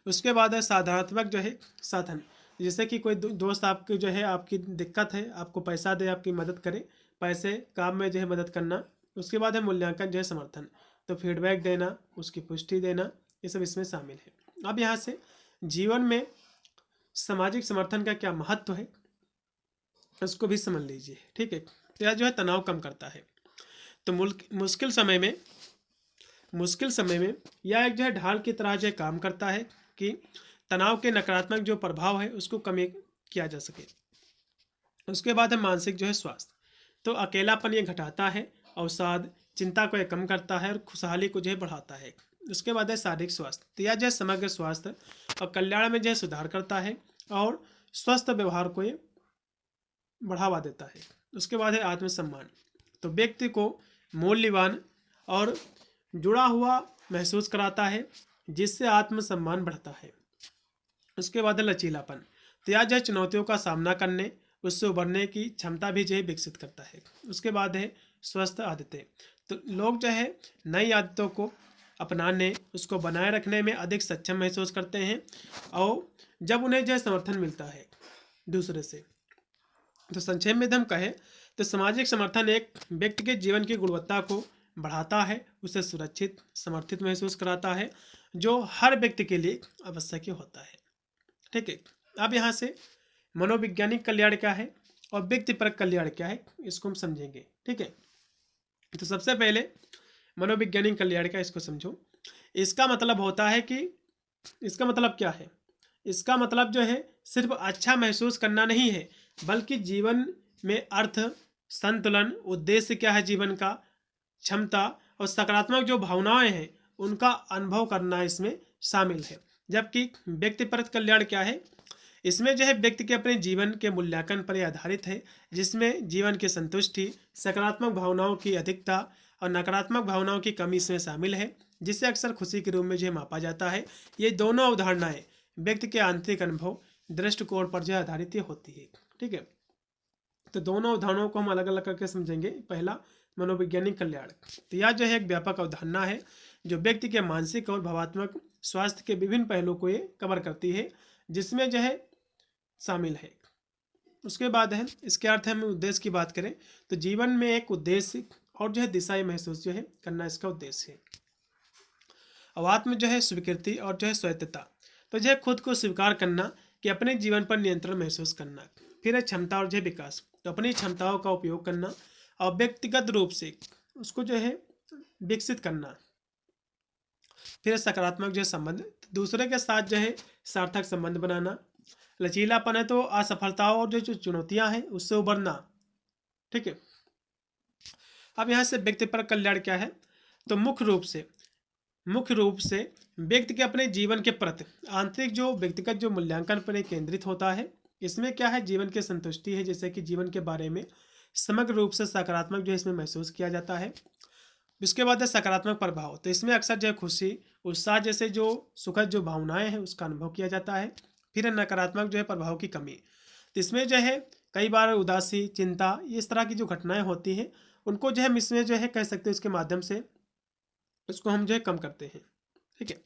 उसके बाद है साधनात्मक जो है साधन, जैसे कि कोई दोस्त आपके जो है आपकी दिक्कत है, आपको पैसा दे, आपकी मदद करे, पैसे काम में जो है मदद करना। उसके बाद है मूल्यांकन जो है समर्थन, तो फीडबैक देना, उसकी पुष्टि देना, ये सब इसमें शामिल है। अब यहाँ से जीवन में सामाजिक समर्थन का क्या महत्व है उसको भी समझ लीजिए, ठीक है। तो यह जो है तनाव कम करता है। तो मुश्किल समय में यह एक जो है ढाल की तरह जो है काम करता है कि तनाव के नकारात्मक जो प्रभाव है उसको कम किया जा सके। उसके बाद है मानसिक जो है स्वास्थ्य, तो अकेलापन ये घटाता है, अवसाद, चिंता को ये कम करता है और खुशहाली को जो है बढ़ाता है। उसके बाद है शारीरिक स्वास्थ्य, तो यह जो है समग्र स्वास्थ्य और कल्याण में जो है सुधार करता है और स्वस्थ व्यवहार को ये बढ़ावा देता है। उसके बाद है आत्मसम्मान, तो व्यक्ति को मूल्यवान और जुड़ा हुआ महसूस कराता है, जिससे आत्मसम्मान बढ़ता है। उसके बाद है लचीलापन, तो यह जो है चुनौतियों का सामना करने, उससे उबरने की क्षमता भी जो है विकसित करता है। उसके बाद है स्वस्थ आदतें, तो लोग जो है नई आदतों को अपनाने, उसको बनाए रखने में अधिक सक्षम महसूस करते हैं, और जब उन्हें जो है समर्थन मिलता है दूसरे से। तो संक्षेप में हम कहें तो सामाजिक समर्थन एक व्यक्ति के जीवन की गुणवत्ता को बढ़ाता है, उसे सुरक्षित, समर्थित महसूस कराता है, जो हर व्यक्ति के लिए आवश्यक होता है, ठीक है। अब यहाँ से मनोवैज्ञानिक कल्याण क्या है और व्यक्तिपरक कल्याण क्या है, इसको हम समझेंगे, ठीक है। तो सबसे पहले मनोवैज्ञानिक कल्याण का इसको समझो। इसका मतलब होता है कि इसका मतलब क्या है, इसका मतलब जो है सिर्फ अच्छा महसूस करना नहीं है, बल्कि जीवन में अर्थ, संतुलन, उद्देश्य क्या है जीवन का, क्षमता और सकारात्मक जो भावनाएं हैं उनका अनुभव करना इसमें शामिल है। जबकि व्यक्तिपरक कल्याण क्या है, इसमें जो है व्यक्ति के अपने जीवन के मूल्यांकन पर आधारित है, जिसमें जीवन की संतुष्टि, सकारात्मक भावनाओं की अधिकता और नकारात्मक भावनाओं की कमी इसमें शामिल है, जिसे अक्सर खुशी के रूप में जो मापा जाता है। ये दोनों अवधारणाएं व्यक्ति के आंतरिक अनुभव, दृष्टिकोण पर जो आधारित होती है, ठीक है। तो दोनों अवधारणाओं को हम अलग अलग करके समझेंगे। पहला मनोवैज्ञानिक कल्याण, तो यह जो है एक व्यापक अवधारणा है जो व्यक्ति के मानसिक और भावात्मक स्वास्थ्य के विभिन्न पहलुओं को ये कवर करती है, जिसमें जो है शामिल है। उसके बाद है इसके अर्थ हम उद्देश्य की बात करें तो जीवन में एक उद्देश्य और जो है दिशा महसूस जो है करना इसका उद्देश्य है। और आत्म जो है स्वीकृति और जो है स्वायत्तता, तो जो है खुद को स्वीकार करना कि अपने जीवन पर नियंत्रण महसूस करना। फिर है क्षमता और जो है विकास, तो अपनी क्षमताओं का उपयोग करना और व्यक्तिगत रूप से उसको जो है विकसित करना। फिर सकारात्मक जो है संबंध, दूसरे के साथ जो है सार्थक संबंध बनाना। लचीलापन है तो असफलताओं और जो चुनौतियां हैं उससे उबरना, ठीक है। अब यहाँ से व्यक्तिपरक कल्याण क्या है, तो मुख्य रूप से व्यक्ति के अपने जीवन के प्रति आंतरिक जो व्यक्तिगत जो मूल्यांकन पर केंद्रित होता है। इसमें क्या है, जीवन की संतुष्टि है, जैसे कि जीवन के बारे में समग्र रूप से सकारात्मक जो है इसमें महसूस किया जाता है। इसके बाद है सकारात्मक प्रभाव। तो इसमें अक्सर जो है खुशी, उत्साह जैसे जो सुखद जो भावनाएं हैं उसका अनुभव किया जाता है। फिर है नकारात्मक जो है प्रभाव की कमी। तो इसमें जो है कई बार उदासी, चिंता, इस तरह की जो घटनाएं होती हैं उनको जो है हम इसमें जो है कह सकते हैं इसके माध्यम से इसको हम जो है कम करते हैं। ठीक है,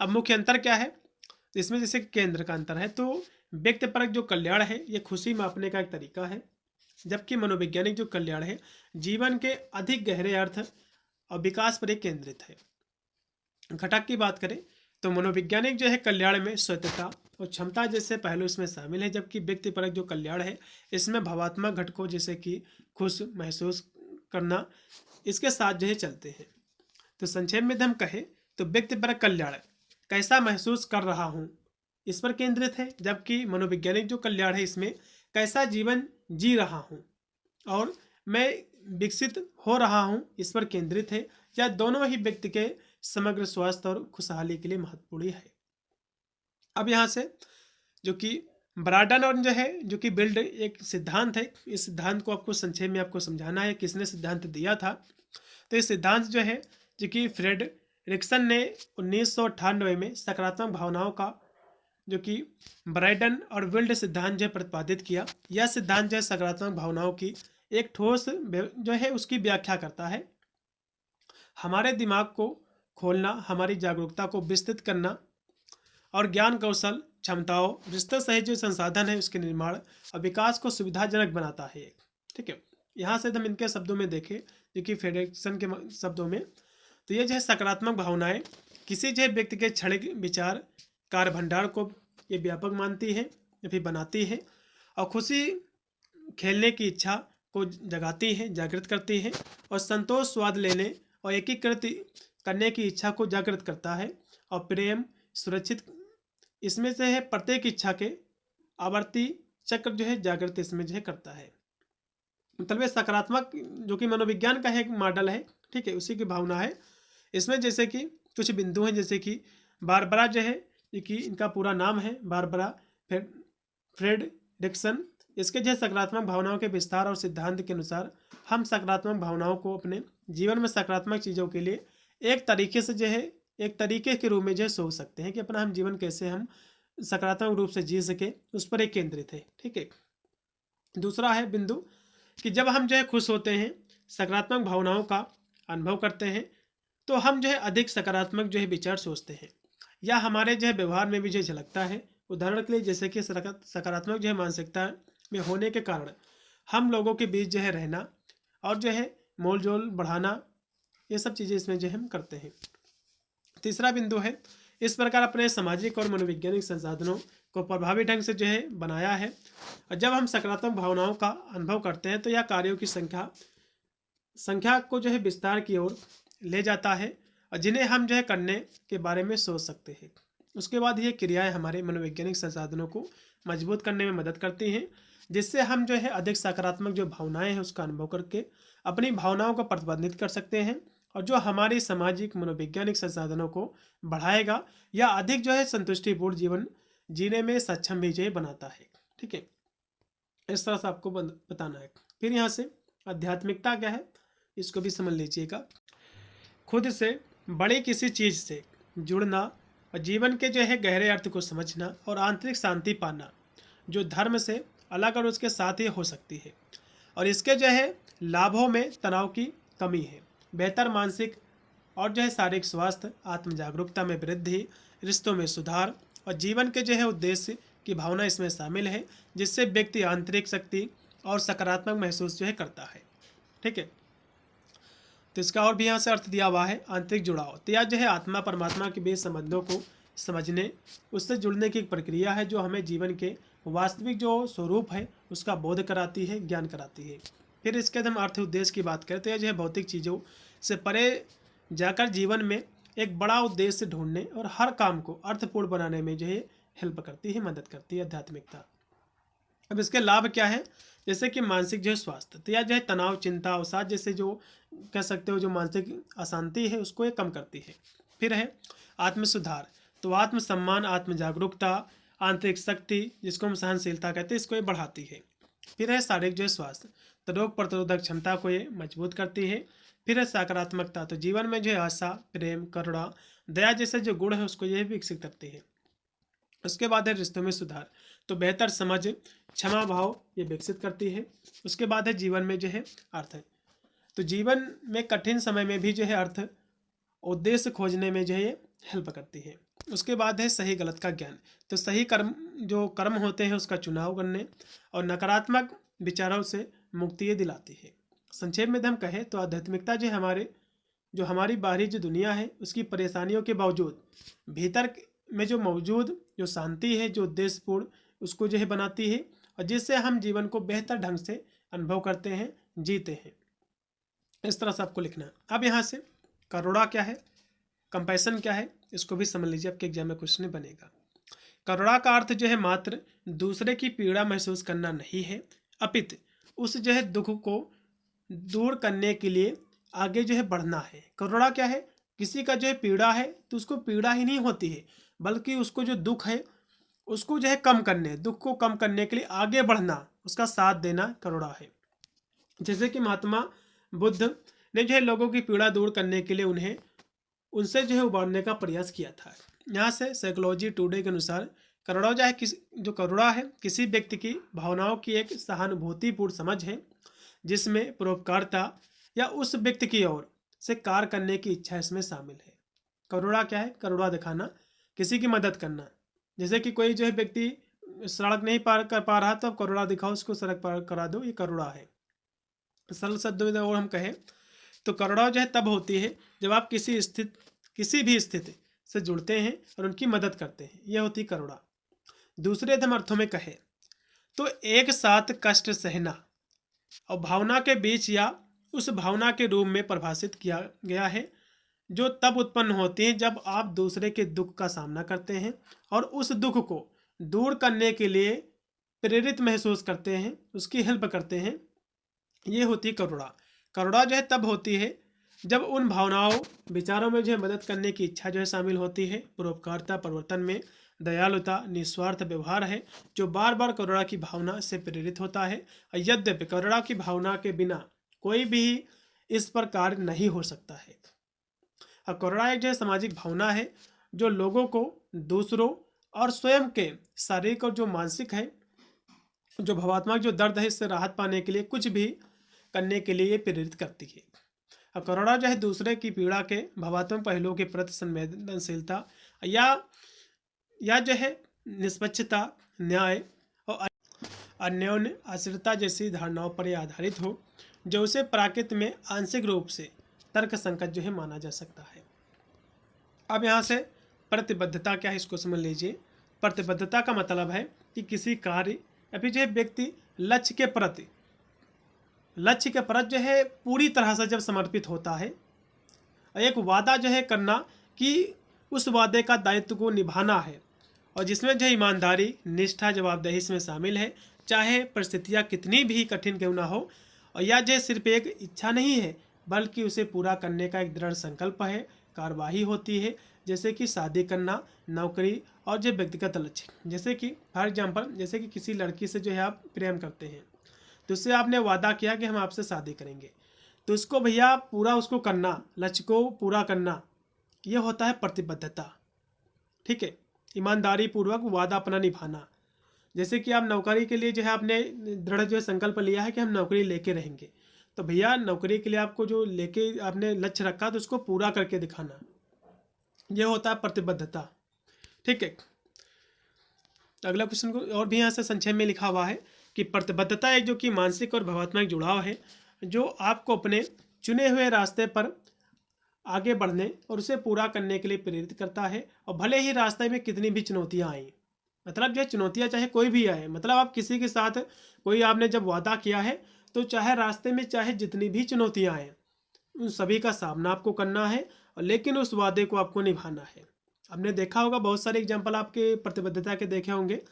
अब मुख्य अंतर क्या है? तो इसमें जैसे केंद्र का अंतर है, तो व्यक्तिपरक जो कल्याण है ये खुशी मापने का एक तरीका है, जबकि मनोवैज्ञानिक जो कल्याण है जीवन के अधिक गहरे अर्थ और विकास पर एक केंद्रित है। घटक की बात करें तो मनोवैज्ञानिक जो है कल्याण में स्वतंत्रता और क्षमता जैसे पहलू इसमें शामिल है, जबकि व्यक्तिपरक जो कल्याण है इसमें भावात्मक घटकों जैसे कि खुश महसूस करना इसके साथ जो है चलते हैं। तो संक्षेप में हम कहें तो व्यक्तिपरक कल्याण कैसा महसूस कर रहा हूँ इस पर केंद्रित है, जबकि मनोवैज्ञानिक जो कल्याण है इसमें कैसा जीवन जी रहा हूँ और मैं विकसित हो रहा हूँ इस पर केंद्रित है। या दोनों ही व्यक्ति के समग्र स्वास्थ्य और खुशहाली के लिए महत्वपूर्ण है। अब यहाँ से जो कि ब्राडन और जो है जो कि बिल्ड एक सिद्धांत है, इस सिद्धांत को आपको संक्षेप में आपको समझाना है किसने सिद्धांत दिया था। तो ये सिद्धांत जो है जो कि फ्रेडरिक्सन ने 1998 में सकारात्मक भावनाओं का जो कि ब्राइडन और विल्ड सिद्धांत जो प्रतिपादित किया। यह सिद्धांत जो है सकारात्मक भावनाओं की एक ठोस जो है उसकी व्याख्या करता है। हमारे दिमाग को खोलना, हमारी जागरूकता को विस्तृत करना और ज्ञान कौशल क्षमताओं रिश्ते सहित जो संसाधन है उसके निर्माण और विकास को सुविधाजनक बनाता है। ठीक है, यहाँ से हम इनके शब्दों में देखें जो कि फ्रेडरिक्सन के शब्दों में, तो ये जो है सकारात्मक भावनाएं किसी जो व्यक्ति के क्षणिक विचार कार्य भंडार को ये व्यापक मानती है या फिर बनाती है और खुशी खेलने की इच्छा को जगाती है, जागृत करती है और संतोष स्वाद लेने और एकीकृत करने की इच्छा को जागृत करता है और प्रेम सुरक्षित इसमें से है प्रत्येक इच्छा के आवर्ती चक्र जो है जागृत इसमें जो है करता है। मतलब ये सकारात्मक जो कि मनोविज्ञान का है एक मॉडल है। ठीक है, उसी की भावना है इसमें। जैसे कि कुछ बिंदु हैं, जैसे कि बारबरा जो है कि इनका पूरा नाम है बारबरा फ्रेडरिक्सन। इसके जो सकारात्मक भावनाओं के विस्तार और सिद्धांत के अनुसार हम सकारात्मक भावनाओं को अपने जीवन में सकारात्मक चीज़ों के लिए एक तरीके से जो है एक तरीके के रूप में जो है सोच सकते हैं कि अपना हम जीवन कैसे हम सकारात्मक रूप से जी सके, उस पर एक केंद्रित है। ठीक है, दूसरा है बिंदु कि जब हम जो है खुश होते हैं, सकारात्मक भावनाओं का अनुभव करते हैं, तो हम जो है अधिक सकारात्मक जो है विचार सोचते हैं या हमारे जो है व्यवहार में भी जो झलकता है। उदाहरण के लिए जैसे कि सकारात्मक जो है मानसिकता में होने के कारण हम लोगों के बीच जो है रहना और जो है मोल जोल बढ़ाना, ये सब चीज़ें इसमें जो हम करते हैं। तीसरा बिंदु है इस प्रकार अपने सामाजिक और मनोवैज्ञानिक संसाधनों को प्रभावी ढंग से जो है बनाया है। और जब हम सकारात्मक भावनाओं का अनुभव करते हैं तो यह कार्यों की संख्या को जो है विस्तार की ओर ले जाता है और जिन्हें हम जो है करने के बारे में सोच सकते हैं। उसके बाद ये क्रियाएं हमारे मनोवैज्ञानिक संसाधनों को मजबूत करने में मदद करती हैं, जिससे हम जो है अधिक सकारात्मक जो भावनाएं हैं उसका अनुभव करके अपनी भावनाओं को प्रतिबंधित कर सकते हैं और जो हमारी सामाजिक मनोवैज्ञानिक संसाधनों को बढ़ाएगा या अधिक जो है संतुष्टिपूर्ण जीवन जीने में सक्षम भी जो है बनाता है। ठीक है, इस तरह से आपको बताना है। फिर यहाँ से आध्यात्मिकता क्या है इसको भी समझ लीजिएगा। खुद से बड़ी किसी चीज़ से जुड़ना और जीवन के जो है गहरे अर्थ को समझना और आंतरिक शांति पाना जो धर्म से अलग और उसके साथ ही हो सकती है। और इसके जो है लाभों में तनाव की कमी है, बेहतर मानसिक और जो है शारीरिक स्वास्थ्य, आत्म जागरूकता में वृद्धि, रिश्तों में सुधार और जीवन के जो है उद्देश्य की भावना इसमें शामिल है, जिससे व्यक्ति आंतरिक शक्ति और सकारात्मक महसूस जो है करता है। ठीक है, तो इसका और भी यहाँ से अर्थ दिया हुआ है आंतरिक जुड़ाव। तो यह जो है आत्मा परमात्मा के बीच संबंधों को समझने उससे जुड़ने की एक प्रक्रिया है जो हमें जीवन के वास्तविक जो स्वरूप है उसका बोध कराती है, ज्ञान कराती है। फिर इसके हम अर्थ उद्देश्य की बात करें तो यह जो है भौतिक चीज़ों से परे जाकर जीवन में एक बड़ा उद्देश्य ढूंढने और हर काम को अर्थपूर्ण बनाने में जो है हेल्प करती है, मदद करती है आध्यात्मिकता। अब इसके लाभ क्या है? जैसे कि मानसिक जो है स्वास्थ्य, तो यह जो है तनाव, चिंता, अवसाद जैसे जो कह सकते हो जो मानसिक अशांति है उसको ये कम करती है। फिर है आत्म सुधार, तो आत्म सम्मान, आत्म जागरूकता, आंतरिक शक्ति जिसको हम सहनशीलता कहते हैं इसको ये बढ़ाती है। फिर है शारीरिक जो है स्वास्थ्य, तो रोग प्रतिरोधक क्षमता को ये मजबूत करती है। फिर है सकारात्मकता, तो जीवन में जो है आशा, प्रेम, करुणा, दया जैसे जो गुण है उसको यह विकसित करती है। उसके बाद है रिश्तों में सुधार, तो बेहतर समझ, क्षमा भाव ये विकसित करती है। उसके बाद है जीवन में जो है अर्थ है, तो जीवन में कठिन समय में भी जो है अर्थ उद्देश्य खोजने में जो है ये हेल्प करती है। उसके बाद है सही गलत का ज्ञान, तो सही कर्म जो कर्म होते हैं उसका चुनाव करने और नकारात्मक विचारों से मुक्ति ये दिलाती है। संक्षेप में हम कहें तो आध्यात्मिकता जो हमारी बाहरी जो दुनिया है उसकी परेशानियों के बावजूद भीतर में जो मौजूद जो शांति है, जो उद्देश्यपूर्ण, उसको जो है बनाती है और जिससे हम जीवन को बेहतर ढंग से अनुभव करते हैं, जीते हैं। इस तरह से आपको लिखना है। अब यहाँ से करुणा क्या है, कंपैशन क्या है, इसको भी समझ लीजिए, आपके एग्जाम में क्वेश्चन बनेगा। करुणा का अर्थ जो है मात्र दूसरे की पीड़ा महसूस करना नहीं है, अपितु उस जो है दुख को दूर करने के लिए आगे जो है बढ़ना है। करुणा क्या है, किसी का जो है पीड़ा है तो उसको पीड़ा ही नहीं होती है, बल्कि उसको जो दुख है उसको जो है कम करने, दुख को कम करने के लिए आगे बढ़ना, उसका साथ देना करुणा है। जैसे कि महात्मा बुद्ध ने जो है लोगों की पीड़ा दूर करने के लिए उनसे जो है उबारने का प्रयास किया था। यहाँ से साइकोलॉजी टुडे के अनुसार करुणा करुणा है किसी व्यक्ति की भावनाओं की एक सहानुभूतिपूर्ण समझ है जिसमें परोपकारता या उस व्यक्ति की ओर से कार्य करने की इच्छा इसमें शामिल है। करुणा क्या है, करुणा दिखाना, किसी की मदद करना। जैसे कि कोई जो है व्यक्ति सड़क नहीं पार कर पा रहा तो अब करुणा दिखाओ, उसको सड़क पार करा दो, ये करुणा है। सरल शब्दों में और हम कहें तो करुणा जो है तब होती है जब आप किसी भी स्थिति से जुड़ते हैं और उनकी मदद करते हैं, यह होती करुणा। दूसरे अर्थों में कहें तो एक साथ कष्ट सहना और भावना के बीच या उस भावना के रूप में परिभाषित किया गया है जो तब उत्पन्न होती है जब आप दूसरे के दुख का सामना करते हैं और उस दुख को दूर करने के लिए प्रेरित महसूस करते हैं, उसकी हेल्प करते हैं, ये होती करुणा। करुणा जो है तब होती है जब उन भावनाओं विचारों में जो है मदद करने की इच्छा जो है शामिल होती है। परोपकारिता परिवर्तन में दयालुता निस्वार्थ व्यवहार है जो बार बार करुणा की भावना से प्रेरित होता है। यद्यपि करुणा की भावना के बिना कोई भी इस पर कार्य नहीं हो सकता है। और करुणा एक जो है सामाजिक भावना है जो लोगों को दूसरों और स्वयं के शारीरिक और जो मानसिक है, जो भावात्मक जो दर्द है, इससे राहत पाने के लिए कुछ भी करने के लिए प्रेरित करती है। अब करुणा जो है दूसरे की पीड़ा के भावात्मक पहलुओं के प्रति संवेदनशीलता या जो है निष्पक्षता, न्याय और अन्योन्य आश्रितता जैसी धारणाओं पर यह आधारित हो जो उसे प्राकृत में आंशिक रूप से तर्क संगत जो है माना जा सकता है। अब यहाँ से प्रतिबद्धता क्या है, इसको समझ लीजिए। प्रतिबद्धता का मतलब है कि किसी कार्य या फिर जो है व्यक्ति लक्ष्य के प्रति जो है पूरी तरह से जब समर्पित होता है, एक वादा जो है करना कि उस वादे का दायित्व को निभाना है और जिसमें जो ईमानदारी, निष्ठा, जवाबदेही इसमें शामिल है, चाहे परिस्थितियाँ कितनी भी कठिन क्यों ना हो, और यह जो सिर्फ एक इच्छा नहीं है बल्कि उसे पूरा करने का एक दृढ़ संकल्प है। कार्यवाही होती है जैसे कि शादी करना, नौकरी और जो व्यक्तिगत लक्ष्य, जैसे कि फॉर एग्जाम्पल जैसे कि किसी लड़की से जो है आप प्रेम करते हैं तो उससे आपने वादा किया कि हम आपसे शादी करेंगे, तो उसको भैया पूरा उसको करना, लक्ष्य को पूरा करना, यह होता है प्रतिबद्धता। ठीक है, ईमानदारी पूर्वक वादा अपना निभाना। जैसे कि आप नौकरी के लिए जो है आपने दृढ़ जो है संकल्प लिया है कि हम नौकरी लेके रहेंगे, तो भैया नौकरी के लिए आपको जो लेके आपने लक्ष्य रखा तो उसको पूरा करके दिखाना, यह होता है प्रतिबद्धता। ठीक है, अगला क्वेश्चन को और भी यहाँ से संक्षेप में लिखा हुआ है कि प्रतिबद्धता एक जो कि मानसिक और भावनात्मक जुड़ाव है जो आपको अपने चुने हुए रास्ते पर आगे बढ़ने और उसे पूरा करने के लिए प्रेरित करता है, और भले ही रास्ते में कितनी भी चुनौतियां आई, मतलब जो चुनौतियां चाहे कोई भी आए, मतलब आप किसी के साथ कोई आपने जब वादा किया है तो चाहे रास्ते में चाहे जितनी भी चुनौतियां आए उन सभी का सामना आपको करना है, और लेकिन उस वादे को आपको निभाना है। आपने देखा होगा बहुत सारे एग्जाम्पल आपके प्रतिबद्धता के देखे होंगे,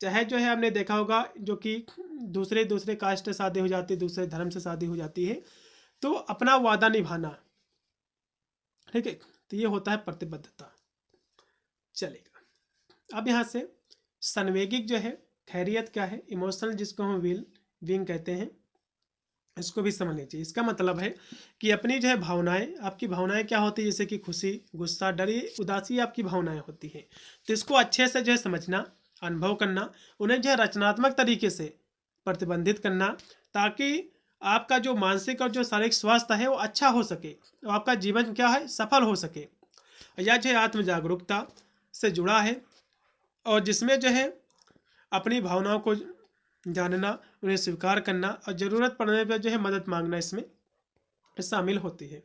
चाहे जो है आपने देखा होगा जो कि दूसरे कास्ट से शादी हो जाती है, दूसरे धर्म से शादी हो जाती है, तो अपना वादा निभाना। ठीक है, तो ये होता है प्रतिबद्धता। चलेगा, अब यहाँ से संवेगिक जो है खैरियत क्या है, इमोशनल जिसको हम विंग कहते हैं, इसको भी समझ लीजिए। इसका मतलब है कि अपनी जो है भावनाएं, आपकी भावनाएं क्या होती है, जैसे कि खुशी, गुस्सा, डर, उदासी आपकी भावनाएं होती हैं। तो इसको अच्छे से जो है समझना, अनुभव करना, उन्हें जो है रचनात्मक तरीके से प्रतिबंधित करना, ताकि आपका जो मानसिक और जो शारीरिक स्वास्थ्य है वो अच्छा हो सके, तो आपका जीवन क्या है, सफल हो सके। यह जो है आत्म जागरूकता से जुड़ा है, और जिसमें जो है अपनी भावनाओं को जानना, उन्हें स्वीकार करना और ज़रूरत पड़ने पर जो है मदद मांगना इसमें शामिल होती है।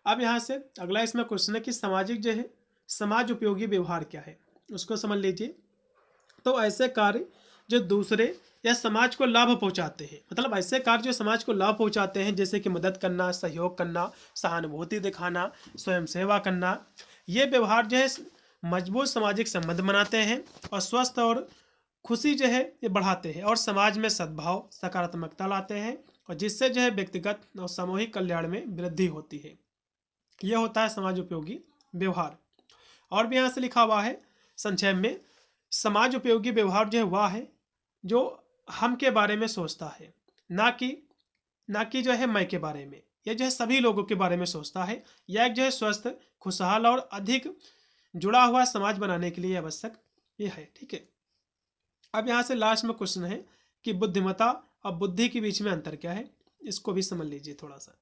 अब यहाँ से अगला इसमें क्वेश्चन है कि सामाजिक जो है, समाज उपयोगी व्यवहार क्या है, उसको समझ लीजिए। तो ऐसे कार्य जो दूसरे या समाज को लाभ पहुँचाते हैं, मतलब ऐसे कार्य जो समाज को लाभ पहुँचाते हैं, जैसे कि मदद करना, सहयोग करना, सहानुभूति दिखाना, स्वयं सेवा करना, ये व्यवहार जो है मजबूत सामाजिक संबंध बनाते हैं और स्वस्थ और खुशी जो है ये बढ़ाते हैं, और समाज में सद्भाव, सकारात्मकता लाते हैं, और जिससे जो है व्यक्तिगत और सामूहिक कल्याण में वृद्धि होती है। यह होता है समाज उपयोगी व्यवहार। और भी यहाँ से लिखा हुआ है संक्षेप में, समाज उपयोगी व्यवहार जो है वह है जो हम के बारे में सोचता है, ना कि जो है मैं के बारे में। यह जो है सभी लोगों के बारे में सोचता है। यह एक जो है स्वस्थ, खुशहाल और अधिक जुड़ा हुआ समाज बनाने के लिए आवश्यक ये है। ठीक है। अब यहाँ से लास्ट में क्वेश्चन है कि बुद्धिमत्ता और बुद्धि के बीच में अंतर क्या है, इसको भी समझ लीजिए थोड़ा सा।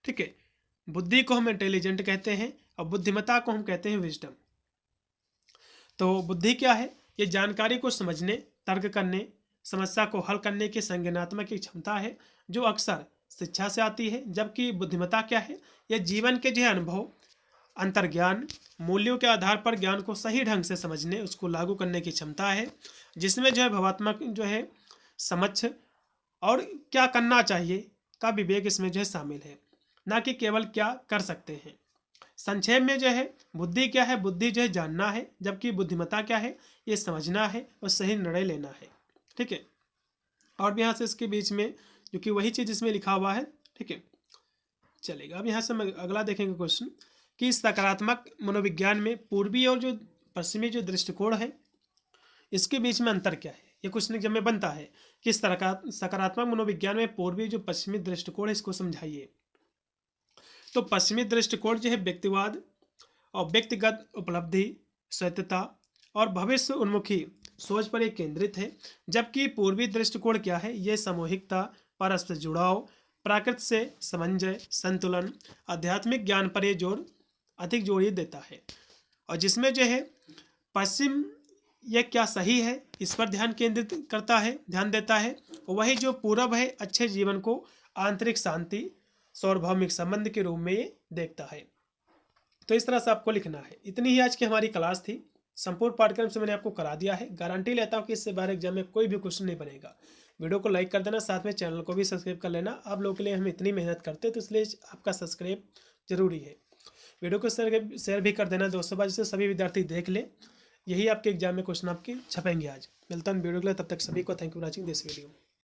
ठीक है। बुद्धि को हम इंटेलिजेंट कहते हैं और बुद्धिमत्ता को हम कहते हैं विजडम। तो बुद्धि क्या है, ये जानकारी को समझने, तर्क करने, समस्या को हल करने की संज्ञानात्मक की क्षमता है, जो अक्सर शिक्षा से आती है। जबकि बुद्धिमत्ता क्या है, यह जीवन के जो है अनुभव, अंतर्ज्ञान, मूल्यों के आधार पर ज्ञान को सही ढंग से समझने, उसको लागू करने की क्षमता है, जिसमें जो है भावात्मक जो है समझ और क्या करना चाहिए का विवेक इसमें जो है शामिल है, ना कि केवल क्या कर सकते हैं। संक्षेप में जो है बुद्धि क्या है, बुद्धि जो है जानना है, जबकि बुद्धिमत्ता क्या है, ये समझना है और सही निर्णय लेना है। ठीक है। और भी यहाँ से इसके बीच में जो कि वही चीज़ इसमें लिखा हुआ है। ठीक है, चलेगा। अब यहाँ से हम अगला देखेंगे क्वेश्चन कि सकारात्मक मनोविज्ञान में पूर्वी और जो पश्चिमी जो दृष्टिकोण है, इसके बीच में अंतर क्या है। ये क्वेश्चन एग्जाम में बनता है कि सकारात्मक मनोविज्ञान में पूर्वी जो पश्चिमी दृष्टिकोण है, इसको समझाइए। तो पश्चिमी दृष्टिकोण जो है व्यक्तिवाद और व्यक्तिगत उपलब्धि, सत्यता और भविष्य उन्मुखी सोच पर एक केंद्रित है, जबकि पूर्वी दृष्टिकोण क्या है, ये सामूहिकता, परस्पर जुड़ाव, प्रकृति से समन्वय, संतुलन, आध्यात्मिक ज्ञान पर ये अधिक जोर देता है। और जिसमें जो है पश्चिम यह क्या सही है इस पर ध्यान केंद्रित करता है, ध्यान देता है। वही जो पूरब है अच्छे जीवन को आंतरिक शांति, सार्वभौमिक संबंध के रूप में ये देखता है। तो इस तरह से आपको लिखना है। इतनी ही आज की हमारी क्लास थी। संपूर्ण पाठ्यक्रम से मैंने आपको करा दिया है। गारंटी लेता हूँ कि इससे बाहर एग्जाम में कोई भी क्वेश्चन नहीं बनेगा। वीडियो को लाइक कर देना, साथ में चैनल को भी सब्सक्राइब कर लेना। आप लोगों के लिए हम इतनी मेहनत करते हैं, तो इसलिए आपका सब्सक्राइब जरूरी है। वीडियो को शेयर भी कर देना दोस्तों, जिससे सभी विद्यार्थी देख ले। यही आपके एग्जाम में क्वेश्चन आपके छपेंगे आज। मिलता हूँ वीडियो के लिए, तब तक सभी को thank you for watching this video.